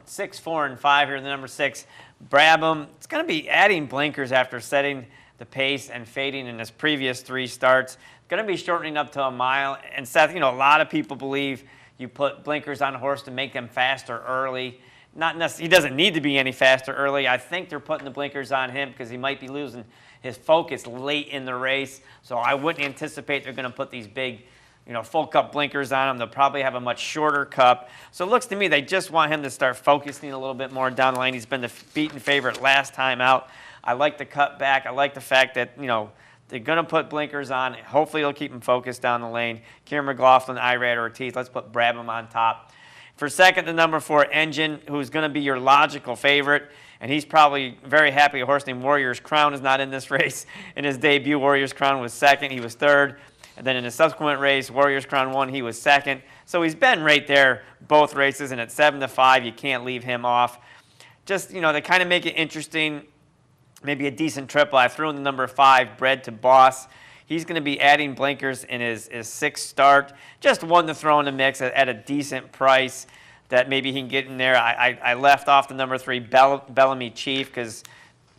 C: 6, 4, and 5 here. The number 6, Brabham. It's going to be adding blinkers after setting the pace and fading in his previous 3 starts. It's going to be shortening up to a mile. And Seth, a lot of people believe you put blinkers on a horse to make them faster early. Not necessarily, he doesn't need to be any faster early. I think they're putting the blinkers on him because he might be losing his focus late in the race. So I wouldn't anticipate they're going to put these big, full cup blinkers on him. They'll probably have a much shorter cup. So it looks to me they just want him to start focusing a little bit more down the lane. He's been the beaten favorite last time out. I like the cut back. I like the fact that, they're going to put blinkers on. Hopefully it'll keep him focused down the lane. Kieran McLaughlin, Irad Ortiz. Let's put Brabham on top. For second, the number 4, Engine, who's going to be your logical favorite. And he's probably very happy a horse named Warrior's Crown is not in this race. In his debut, Warrior's Crown was second. He was third. And then in the subsequent race, Warrior's Crown won. He was second. So he's been right there both races. And at 7-5, you can't leave him off. Just, they kind of make it interesting. Maybe a decent triple. I threw in the number 5, Bred to Boss. He's going to be adding blinkers in his 6th start. Just one to throw in the mix at a decent price that maybe he can get in there. I left off the number 3, Bellamy Chief, because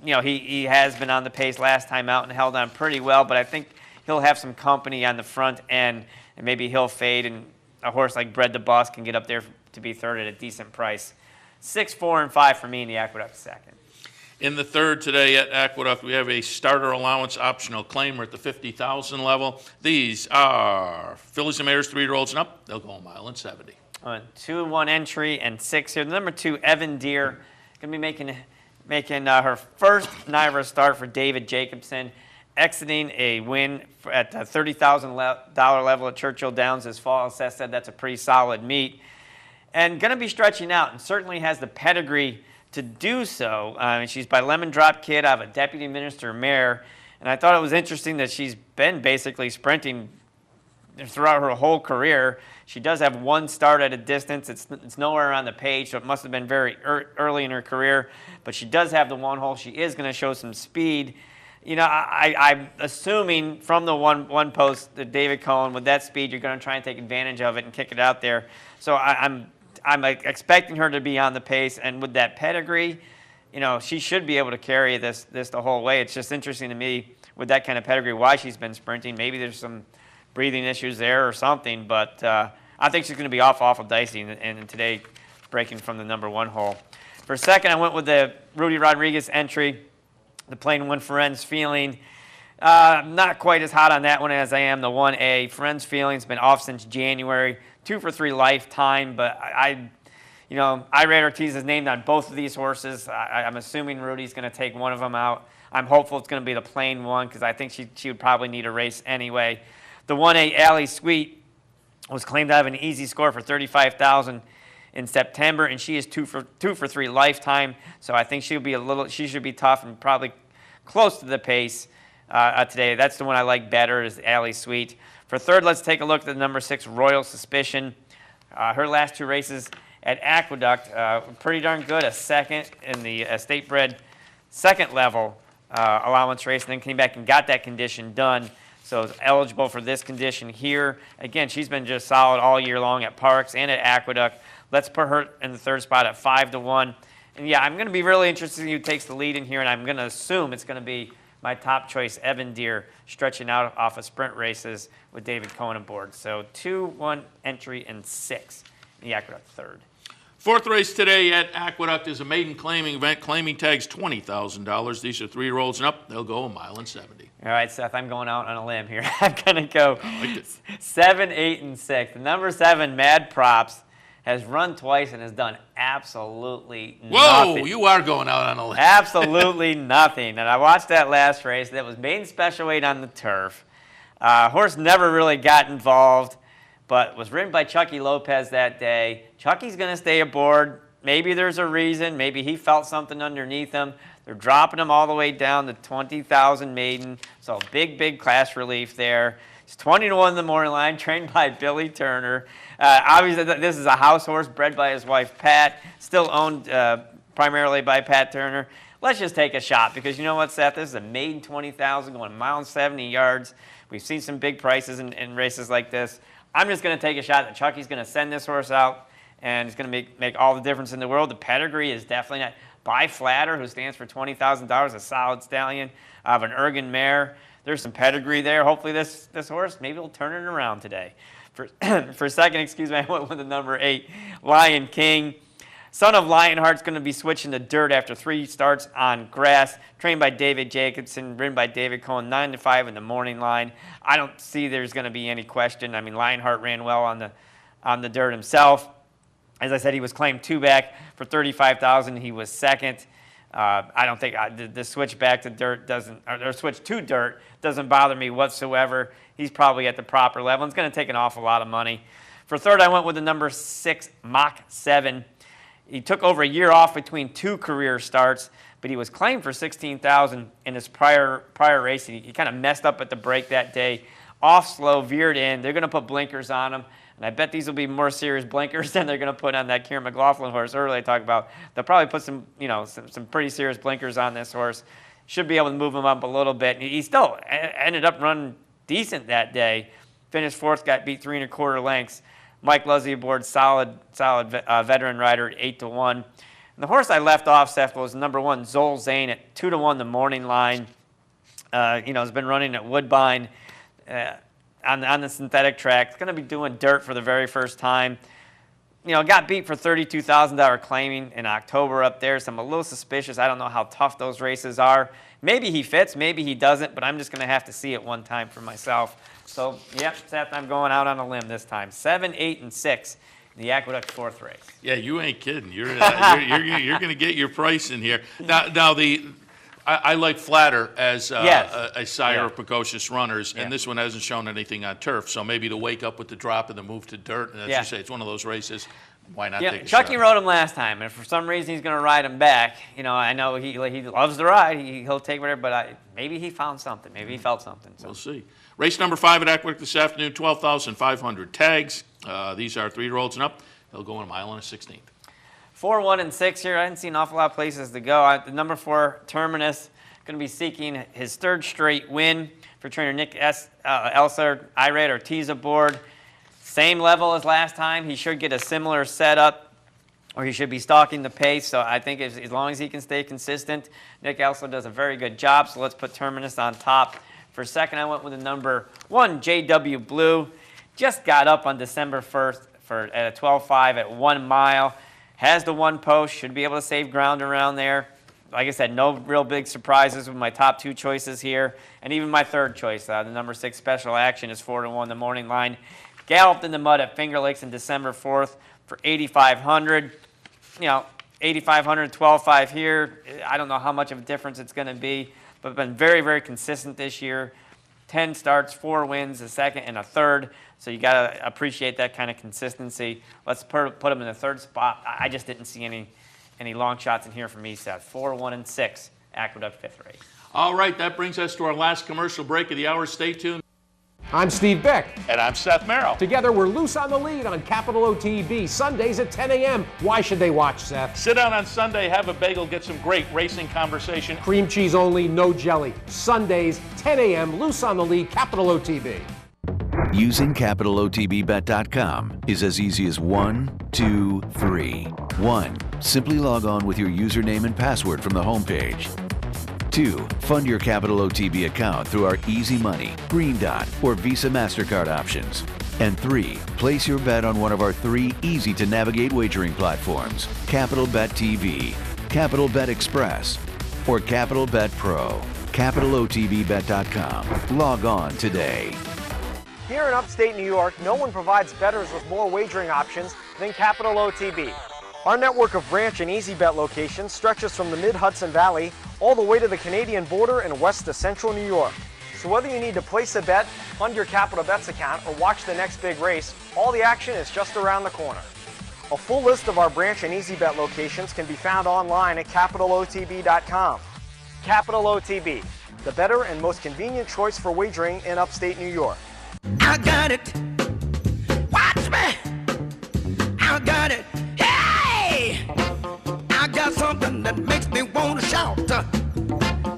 C: he has been on the pace last time out and held on pretty well, but I think he'll have some company on the front end, and maybe he'll fade, and a horse like Bred to Boss can get up there to be third at a decent price. 6, 4, and 5 for me in the Aqueduct second.
B: In the third today at Aqueduct, we have a starter allowance optional claim. We're at the $50,000 level. These are fillies and mares, 3-year-olds and up. They'll go 1.70 miles.
C: 2-1 entry and 6 here. The number 2, Evan Deere, going to be making her first NYRA start for David Jacobson, exiting a win at the $30,000 level at Churchill Downs this fall. As Seth said, that's a pretty solid meet. And going to be stretching out, and certainly has the pedigree to do so. She's by Lemon Drop Kid out of a deputy minister mare, and I thought it was interesting that she's been basically sprinting throughout her whole career. She does have 1 start at a distance. It's nowhere on the page, so it must have been very early in her career, but she does have the 1 hole. She is going to show some speed. I'm assuming from the one post that David Cohen, with that speed, you're going to try and take advantage of it and kick it out there. So I'm expecting her to be on the pace, and with that pedigree, she should be able to carry this the whole way. It's just interesting to me with that kind of pedigree why she's been sprinting. Maybe there's some breathing issues there or something, but I think she's going to be awful dicey, and today breaking from the number 1 hole. For second, I went with the Rudy Rodriguez entry, the plain one, Ferenz Feeling. Not quite as hot on that one as I am the 1A. Ferenz Feeling's been off since January, 2 for 3 lifetime, but Irad Ortiz is named on both of these horses. I'm assuming Rudy's going to take one of them out. I'm hopeful it's going to be the plain one because I think she would probably need a race anyway. The 1A Alley Sweet was claimed to have an easy score for $35,000 in September, and she is 2 for 3 lifetime. So I think she should be tough and probably close to the pace today. That's the one I like better, is Alley Sweet. For third, let's take a look at the number 6 Royal Suspicion. Her last 2 races at Aqueduct, pretty darn good. A second in the state bred second level allowance race, and then came back and got that condition done. So is eligible for this condition here. Again, she's been just solid all year long at Parks and at Aqueduct. Let's put her in the third spot at 5-1. And yeah, I'm going to be really interested in who takes the lead in here, and I'm going to assume it's going to be my top choice, Evan Deere, stretching out off of sprint races with David Cohen aboard. So 2-1 entry and 6 in the Aqueduct third.
B: Fourth race today at Aqueduct is a maiden claiming event. Claiming tags $20,000. These are 3-year-olds and up. They'll go a mile and 70.
C: All right, Seth, I'm going out on a limb here. I'm going to go
B: like
C: 7, 8, and 6. The number 7, Mad Props, has run twice and has done absolutely nothing.
B: Whoa, you are going out on a limb.
C: Absolutely nothing. And I watched that last race. That was maiden special weight on the turf. Horse never really got involved, but was ridden by Chucky Lopez that day. Chucky's going to stay aboard. Maybe there's a reason. Maybe he felt something underneath him. They're dropping him all the way down to 20,000 maiden. So big class relief there. He's 20-1 in the morning line, trained by Billy Turner. Obviously, this is a house horse bred by his wife, Pat, still owned primarily by Pat Turner. Let's just take a shot because you know what, Seth? This is a maiden 20,000 going a mile and 70 yards. We've seen some big prices in races like this. I'm just going to take a shot that Chucky's going to send this horse out, and it's going to make all the difference in the world. The pedigree is definitely not. By Flatter, who stands for $20,000, a solid stallion of an Ergen mare. There's some pedigree there. Hopefully this horse, maybe will turn it around today. For second, I went with the number 8, Lion King. Son of Lionheart's going to be switching to dirt after 3 starts on grass. Trained by David Jacobson, ridden by David Cohen, 9-5 in the morning line. I don't see there's going to be any question. I mean, Lionheart ran well on the dirt himself. As I said, he was claimed 2 back for $35,000. He was second. I don't think the switch back to dirt or switch to dirt doesn't bother me whatsoever. He's probably at the proper level. It's going to take an awful lot of money. For third, I went with the number 6, Mach 7. He took over a year off between 2 career starts, but he was claimed for $16,000 in his prior race. He kind of messed up at the break that day. Off slow, veered in. They're going to put blinkers on him. And I bet these will be more serious blinkers than they're going to put on that Kieran McLaughlin horse earlier I talked about. They'll probably put some pretty serious blinkers on this horse. Should be able to move him up a little bit. He still ended up running decent that day. Finished 4th, got beat 3 1/4 lengths. Mike Luzzy aboard, solid veteran rider at 8-1. And the horse I left off, Seth, was number 1, Zol Zane at 2-1 the morning line. Has been running at Woodbine. On the synthetic track. It's going to be doing dirt for the very first time. Got beat for $32,000 claiming in October up there, so I'm a little suspicious. I don't know how tough those races are. Maybe he fits, maybe he doesn't, but I'm just going to have to see it one time for myself. So, yep, Seth, I'm going out on a limb this time. 7, 8, and 6 in the Aqueduct 4th race.
B: Yeah, you ain't kidding. You're going to get your price in here. Now I like Flatter as a sire of precocious runners, and this one hasn't shown anything on turf. So maybe to wake up with the drop and the move to dirt, and as you say, it's one of those races. Why not take a
C: Chucky
B: shot?
C: rode him last time, and for some reason he's going to ride him back. I know he loves the ride. He'll take whatever, but maybe he found something. Maybe he felt something. So.
B: We'll see. Race number 5 at Aqueduct this afternoon, 12,500 tags. These are 3-year-olds and up. They'll go in a mile and a 16th.
C: 4, 1, and 6 here. I didn't see an awful lot of places to go. The number 4, Terminus, going to be seeking his 3rd straight win for trainer Nick Elser, Irad Ortiz aboard. Same level as last time. He should get a similar setup or he should be stalking the pace. So I think as long as he can stay consistent, Nick Elsler does a very good job. So let's put Terminus on top. For second, I went with the number 1, JW Blue. Just got up on December 1st at a 12.5 at 1 mile. Has the 1 post, should be able to save ground around there. Like I said, no real big surprises with my top 2 choices here. And even my third choice, the number 6 Special Action is 4-1, the morning line. Galloped in the mud at Finger Lakes on December 4th for 8,500. 8,500, 12.5 here. I don't know how much of a difference it's going to be, but been very, very consistent this year. 10 starts, 4 wins, a second and a third. So you got to appreciate that kind of consistency. Let's put him in the third spot. I just didn't see any long shots in here for me, Seth. 4, 1, and 6, Aqueduct 5th race.
B: All right, that brings us to our last commercial break of the hour. Stay tuned.
I: I'm Steve Beck.
B: And I'm Seth Merrill.
I: Together, we're loose on the lead on Capital OTB, Sundays at 10 a.m. Why should they watch, Seth?
B: Sit down on Sunday, have a bagel, get some great racing conversation.
I: Cream cheese only, no jelly. Sundays, 10 a.m., loose on the lead, Capital OTB.
H: Using CapitalOTBBet.com is as easy as 1, 2, 3. 1. Simply log on with your username and password from the homepage. 2. Fund your Capital OTB account through our Easy Money, Green Dot, or Visa MasterCard options. And 3. Place your bet on one of our 3 easy-to-navigate wagering platforms, Capital Bet TV, Capital Bet Express, or Capital Bet Pro. CapitalOTBBet.com. Log on today.
D: Here in upstate New York, no one provides bettors with more wagering options than Capital OTB. Our network of ranch and easy bet locations stretches from the mid-Hudson Valley all the way to the Canadian border and west to central New York. So whether you need to place a bet, fund your Capital Bets account, or watch the next big race, all the action is just around the corner. A full list of our branch and easy bet locations can be found online at CapitalOTB.com. Capital OTB, the better and most convenient choice for wagering in upstate New York.
E: I got it. Watch me. I got it. Hey! I got something that makes me want to shout.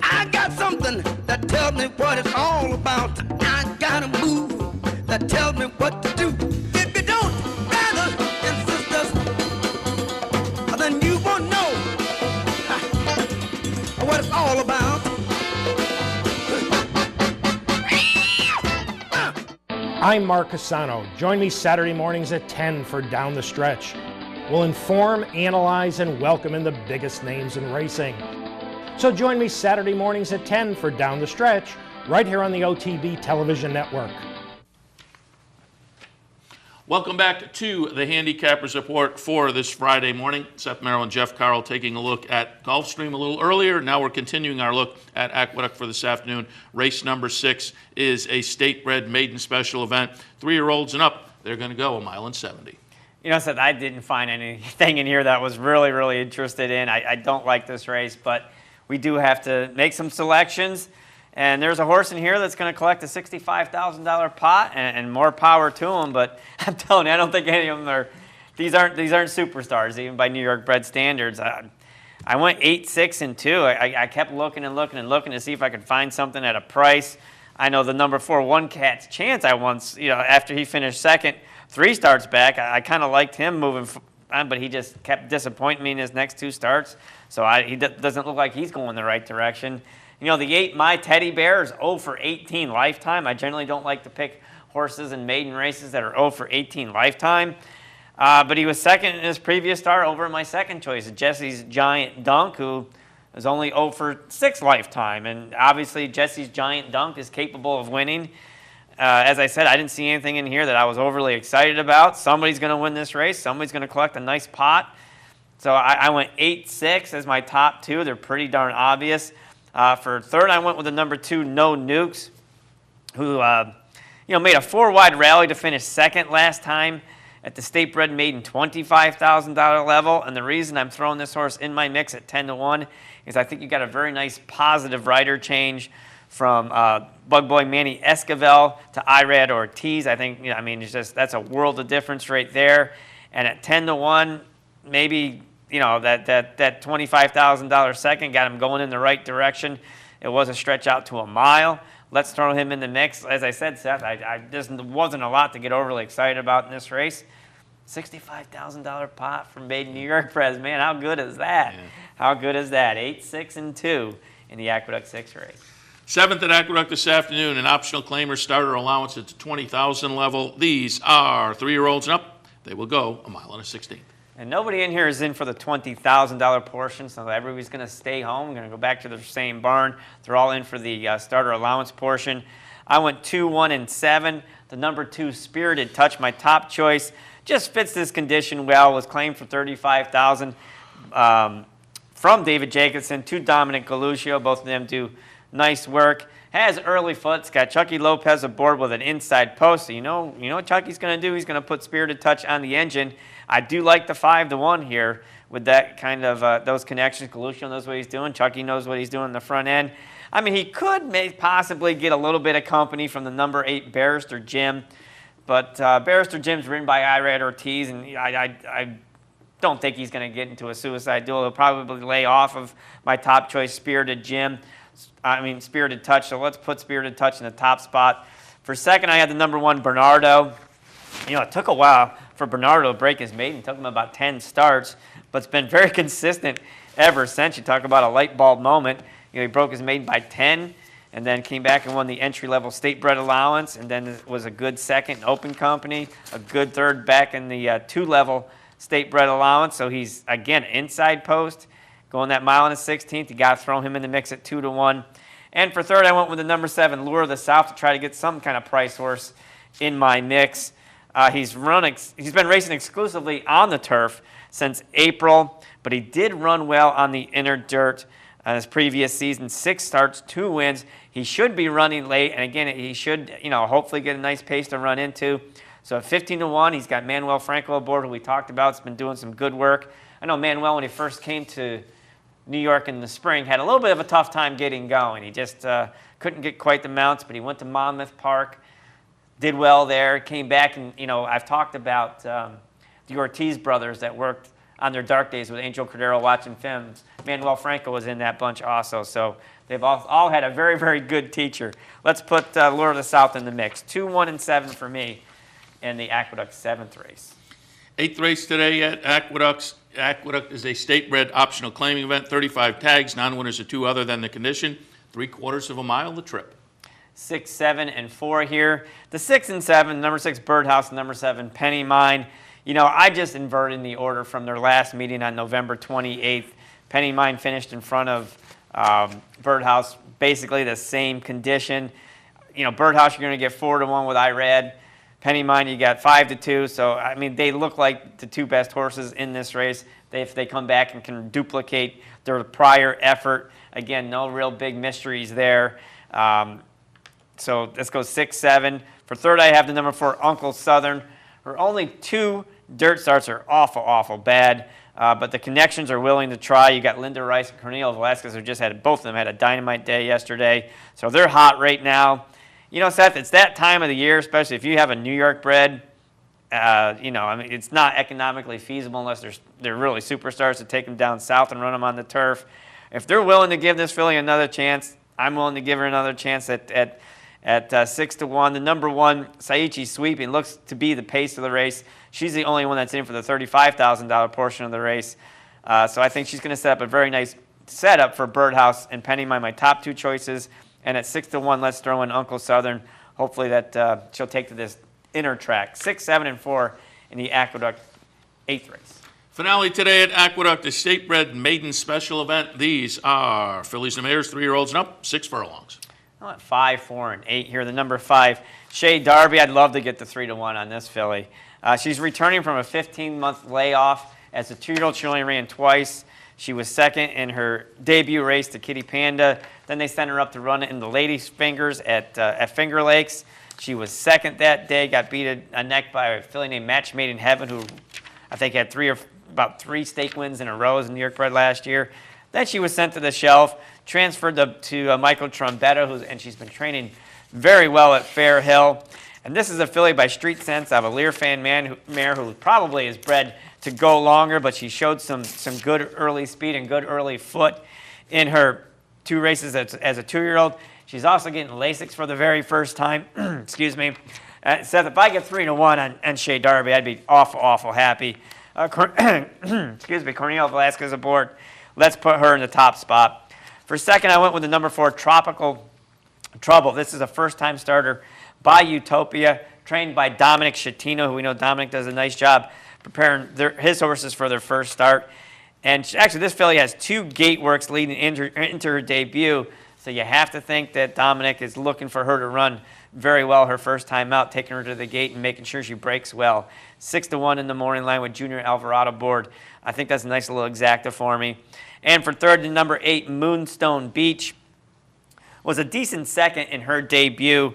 E: I got something that tells me what it's all about. I got a move that tells me what to do. If you don't, brothers and sisters, then you won't know what it's all about.
I: I'm Mark Cassano. Join me Saturday mornings at 10 for Down the Stretch. We'll inform, analyze, and welcome in the biggest names in racing. So join me Saturday mornings at 10 for Down the Stretch, right here on the OTB television network.
B: Welcome back to the Handicappers Report for this Friday morning. Seth Merrill and Jeff Carroll taking a look at Gulfstream a little earlier. Now we're continuing our look at Aqueduct for this afternoon. Race number 6 is a state-bred maiden special event. 3-year-olds and up, they're going to go a mile and 70.
C: You know, Seth, I didn't find anything in here that I was really, really interested in. I don't like this race, but we do have to make some selections. And there's a horse in here that's going to collect a $65,000 pot, and more power to him. But I'm telling you, I don't think any of them are. These aren't superstars, even by New York bred standards. I went 8, 6, and 2. I kept looking and looking and looking to see if I could find something at a price. I know the number 4 One Cat's Chance. I once, after he finished second 3 starts back, I kind of liked him moving on, but he just kept disappointing me in his next 2 starts. So he doesn't look like he's going the right direction. The 8 My Teddy Bear is 0 for 18 lifetime. I generally don't like to pick horses in maiden races that are 0 for 18 lifetime. But he was second in his previous start over my second choice, Jesse's Giant Dunk, who is only 0 for 6 lifetime. And obviously, Jesse's Giant Dunk is capable of winning. As I said, I didn't see anything in here that I was overly excited about. Somebody's going to win this race. Somebody's going to collect a nice pot. So I went 8, 6 as my top 2. They're pretty darn obvious. For third, I went with the number 2, No Nukes, who made a 4-wide rally to finish second last time at the State Bred Maiden $25,000 level. And the reason I'm throwing this horse in my mix at 10-1 is I think you got a very nice positive rider change from Bug Boy Manny Esquivel to Irad Ortiz. I think, that's a world of difference right there. And at 10-1, maybe, that $25,000 second got him going in the right direction. It was a stretch out to a mile. Let's throw him in the mix. As I said, Seth, I just wasn't a lot to get overly excited about in this race. $65,000 pot for Maiden New York Prez. Man, how good is that? Yeah. How good is that? 8, 6, and 2 in the Aqueduct 6 race.
B: 7th at Aqueduct this afternoon, an optional claimer starter allowance at the 20,000 level. These are 3-year-olds and up. They will go a mile and a 16th.
C: And nobody in here is in for the $20,000 portion, so everybody's going to stay home. We're going to go back to the same barn. They're all in for the starter allowance portion. I went 2, 1, and 7. The number 2, Spirited Touch, my top choice, just fits this condition well. Was claimed for $35,000 from David Jacobson to Dominic Galuccio. Both of them do nice work. Has early foot. It's got Chucky Lopez aboard with an inside post. So you know what Chucky's going to do? He's going to put Spirited Touch on the engine. I do like the 5-1 here with that kind of those connections. Galuccio knows what he's doing. Chucky knows what he's doing in the front end. I mean, he could possibly get a little bit of company from the number 8 Barrister Jim, but Barrister Jim's ridden by Irad Ortiz, and I don't think he's going to get into a suicide duel. He'll probably lay off of my top choice, Spirited Touch. So let's put Spirited Touch in the top spot. For second, I had the number 1 Bernardo. It took a while for Bernardo to break his maiden. It took him about 10 starts, but it's been very consistent ever since. You talk about a light bulb moment. He broke his maiden by 10 and then came back and won the entry-level state bred allowance, and then was a good second in open company, a good third back in the 2-level state bred allowance. So he's, again, inside post, going that mile and a 16th. You got to throw him in the mix at 2-1. And for third, I went with the number 7, Lure of the South, to try to get some kind of price horse in my mix. He's been racing exclusively on the turf since April, but he did run well on the inner dirt his previous season. 6 starts, 2 wins. He should be running late, and again, he should, hopefully get a nice pace to run into. So at 15-1, he's got Manuel Franco aboard, who we talked about. It's been doing some good work. I know Manuel, when he first came to New York in the spring, had a little bit of a tough time getting going. He just couldn't get quite the mounts, but he went to Monmouth Park, did well there, came back, and I've talked about the Ortiz brothers that worked on their dark days with Angel Cordero watching films. Manuel Franco was in that bunch also, so they've all had a very, very good teacher. Let's put Lure of the South in the mix. 2, 1, and 7 for me in the Aqueduct 7th race.
B: 8th race today at Aqueduct. Aqueduct is a state-bred optional claiming event. 35 tags, non-winners are 2 other than the condition. 3/4 of a mile the trip.
C: 6, 7, and 4 here. The 6 and 7, number 6 Birdhouse, number 7 Penny Mine. I just inverted the order from their last meeting on November 28th. Penny Mine finished in front of Birdhouse, basically the same condition. Birdhouse, you're going to get 4-1 with Irad. Penny Mine, you got 5-2. So, I mean, they look like the 2 best horses in this race. If they come back and can duplicate their prior effort, again, no real big mysteries there. So let's go 6, 7. For third, I have the number 4, Uncle Southern. Her only 2 dirt starts are awful, awful bad. But the connections are willing to try. You got Linda Rice and Cornelio Velasquez, who just had, both of them had a dynamite day yesterday. So they're hot right now. Seth, it's that time of the year, especially if you have a New York bred. I mean, it's not economically feasible unless they're really superstars to take them down south and run them on the turf. If they're willing to give this filly another chance, I'm willing to give her another chance at 6-1. The number 1, Saichi Sweeping, looks to be the pace of the race. She's the only one that's in for the $35,000 portion of the race. So I think she's going to set up a very nice setup for Birdhouse and Penny Mine, my top 2 choices. And at 6-1, let's throw in Uncle Southern. Hopefully that she'll take to this inner track. 6, 7, and 4 in the Aqueduct 8th race.
B: Finale today at Aqueduct, a state-bred maiden special event. These are fillies and mares, 3-year-olds and up, 6 furlongs.
C: I went 5, 4, and 8 here. The number 5, Shea Darby. I'd love to get the 3-1 on this filly. She's returning from a 15-month layoff. As a 2-year-old, she only ran twice. She was second in her debut race to Kitty Panda. Then they sent her up to run it in the ladies' fingers at Finger Lakes. She was second that day, got beat a neck by a filly named Match Made in Heaven, who I think had about 3 stake wins in a row as a New York bred last year. Then she was sent to the shelf, transferred to Michael Trombetta, and she's been training very well at Fair Hill. And this is a filly by Street Sense. I have a Lear fan mare who probably is bred to go longer, but she showed some good early speed and good early foot in her 2 races as a 2-year-old. She's also getting Lasix for the very first time. Excuse me. Seth, if I get 3-1 on Shea Darby, I'd be awful happy. Excuse me, Cornel Velasquez aboard. Let's put her in the top spot. For second, I went with the number 4, Tropical Trouble. This is a first-time starter by Utopia, trained by Dominic Schettino, who we know Dominic does a nice job preparing his horses for their first start. And actually, this filly has 2 gate works leading into her debut, so you have to think that Dominic is looking for her to run very well her first time out, taking her to the gate and making sure she breaks well. 6-1 in the morning line with Junior Alvarado board. I think that's a nice little exacta for me. And for third, the number 8, Moonstone Beach, was a decent second in her debut,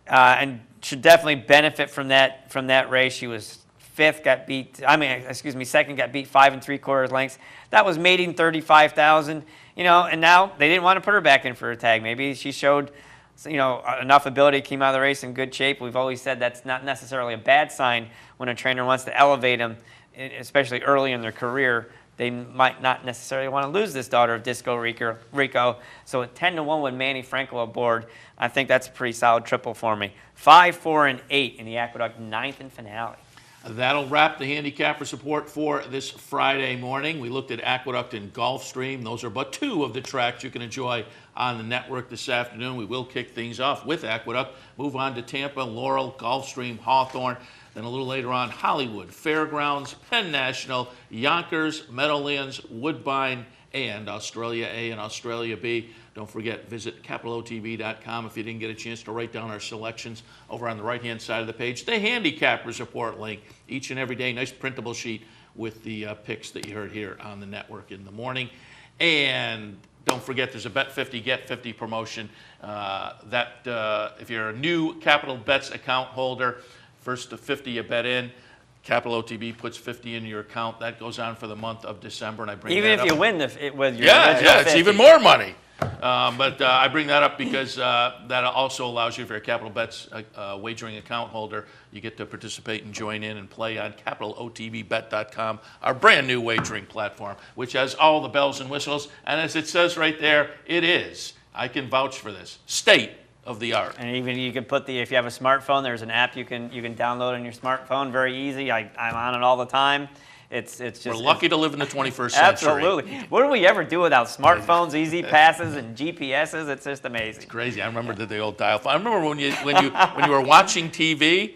C: and should definitely benefit from that race. She was second, got beat 5 3/4 lengths. That was mating 35,000, and now they didn't want to put her back in for a tag. Maybe she showed, enough ability, came out of the race in good shape. We've always said that's not necessarily a bad sign when a trainer wants to elevate them, especially early in their career. They might not necessarily want to lose this daughter of Disco Rico. So at 10-1 with Manny Franco aboard, I think that's a pretty solid triple for me. 5, 4, and 8 in the Aqueduct 9th and finale.
B: That'll wrap the Handicappers Report for this Friday morning. We looked at Aqueduct and Gulfstream. Those are but 2 of the tracks you can enjoy on the network this afternoon. We will kick things off with Aqueduct, move on to Tampa, Laurel, Gulfstream, Hawthorne, then a little later on, Hollywood, Fairgrounds, Penn National, Yonkers, Meadowlands, Woodbine, and Australia A and Australia B. Don't forget, visit capitalotv.com if you didn't get a chance to write down our selections over on the right-hand side of the page. The Handicappers Report link each and every day. Nice printable sheet with the picks that you heard here on the network in the morning. And don't forget, there's a Bet 50, Get 50 promotion if you're a new Capital Bets account holder, first to 50 you bet in, Capital OTB puts 50 into your account. That goes on for the month of December, and I bring
C: even
B: that up.
C: if you win with your
B: yeah, it's
C: 50.
B: even more money. But I bring that up because that also allows you, if you're a Capital Bets wagering account holder, you get to participate and join in and play on capitalotbbet.com, our brand new wagering platform, which has all the bells and whistles. And as it says right there, it is, I can vouch for this, state of the art.
C: And even you can put if you have a smartphone, there's an app you can download on your smartphone. Very easy. I'm on it all the time. It's just,
B: we're lucky to live in the 21st century.
C: Absolutely. What do we ever do without smartphones, easy passes, and GPSs? It's just amazing.
B: It's crazy. I remember the old dial phone. I remember when you were watching TV,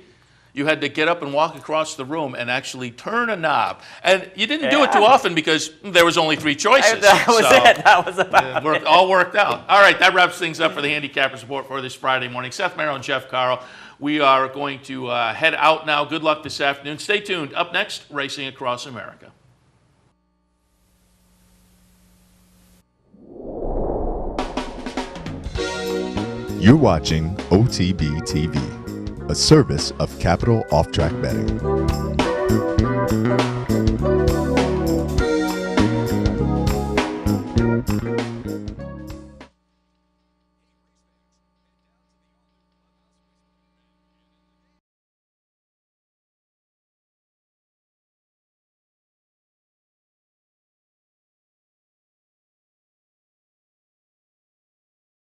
B: you had to get up and walk across the room and actually turn a knob. And you didn't do it too often because there was only 3 choices.
C: That was it. That was about it.
B: All worked out. All right, that wraps things up for the Handicappers Report for this Friday morning. Seth Merrill and Jeff Carl. We are going to head out now. Good luck this afternoon. Stay tuned. Up next, Racing Across America.
A: You're watching OTB TV, a service of Capital Off-Track Betting.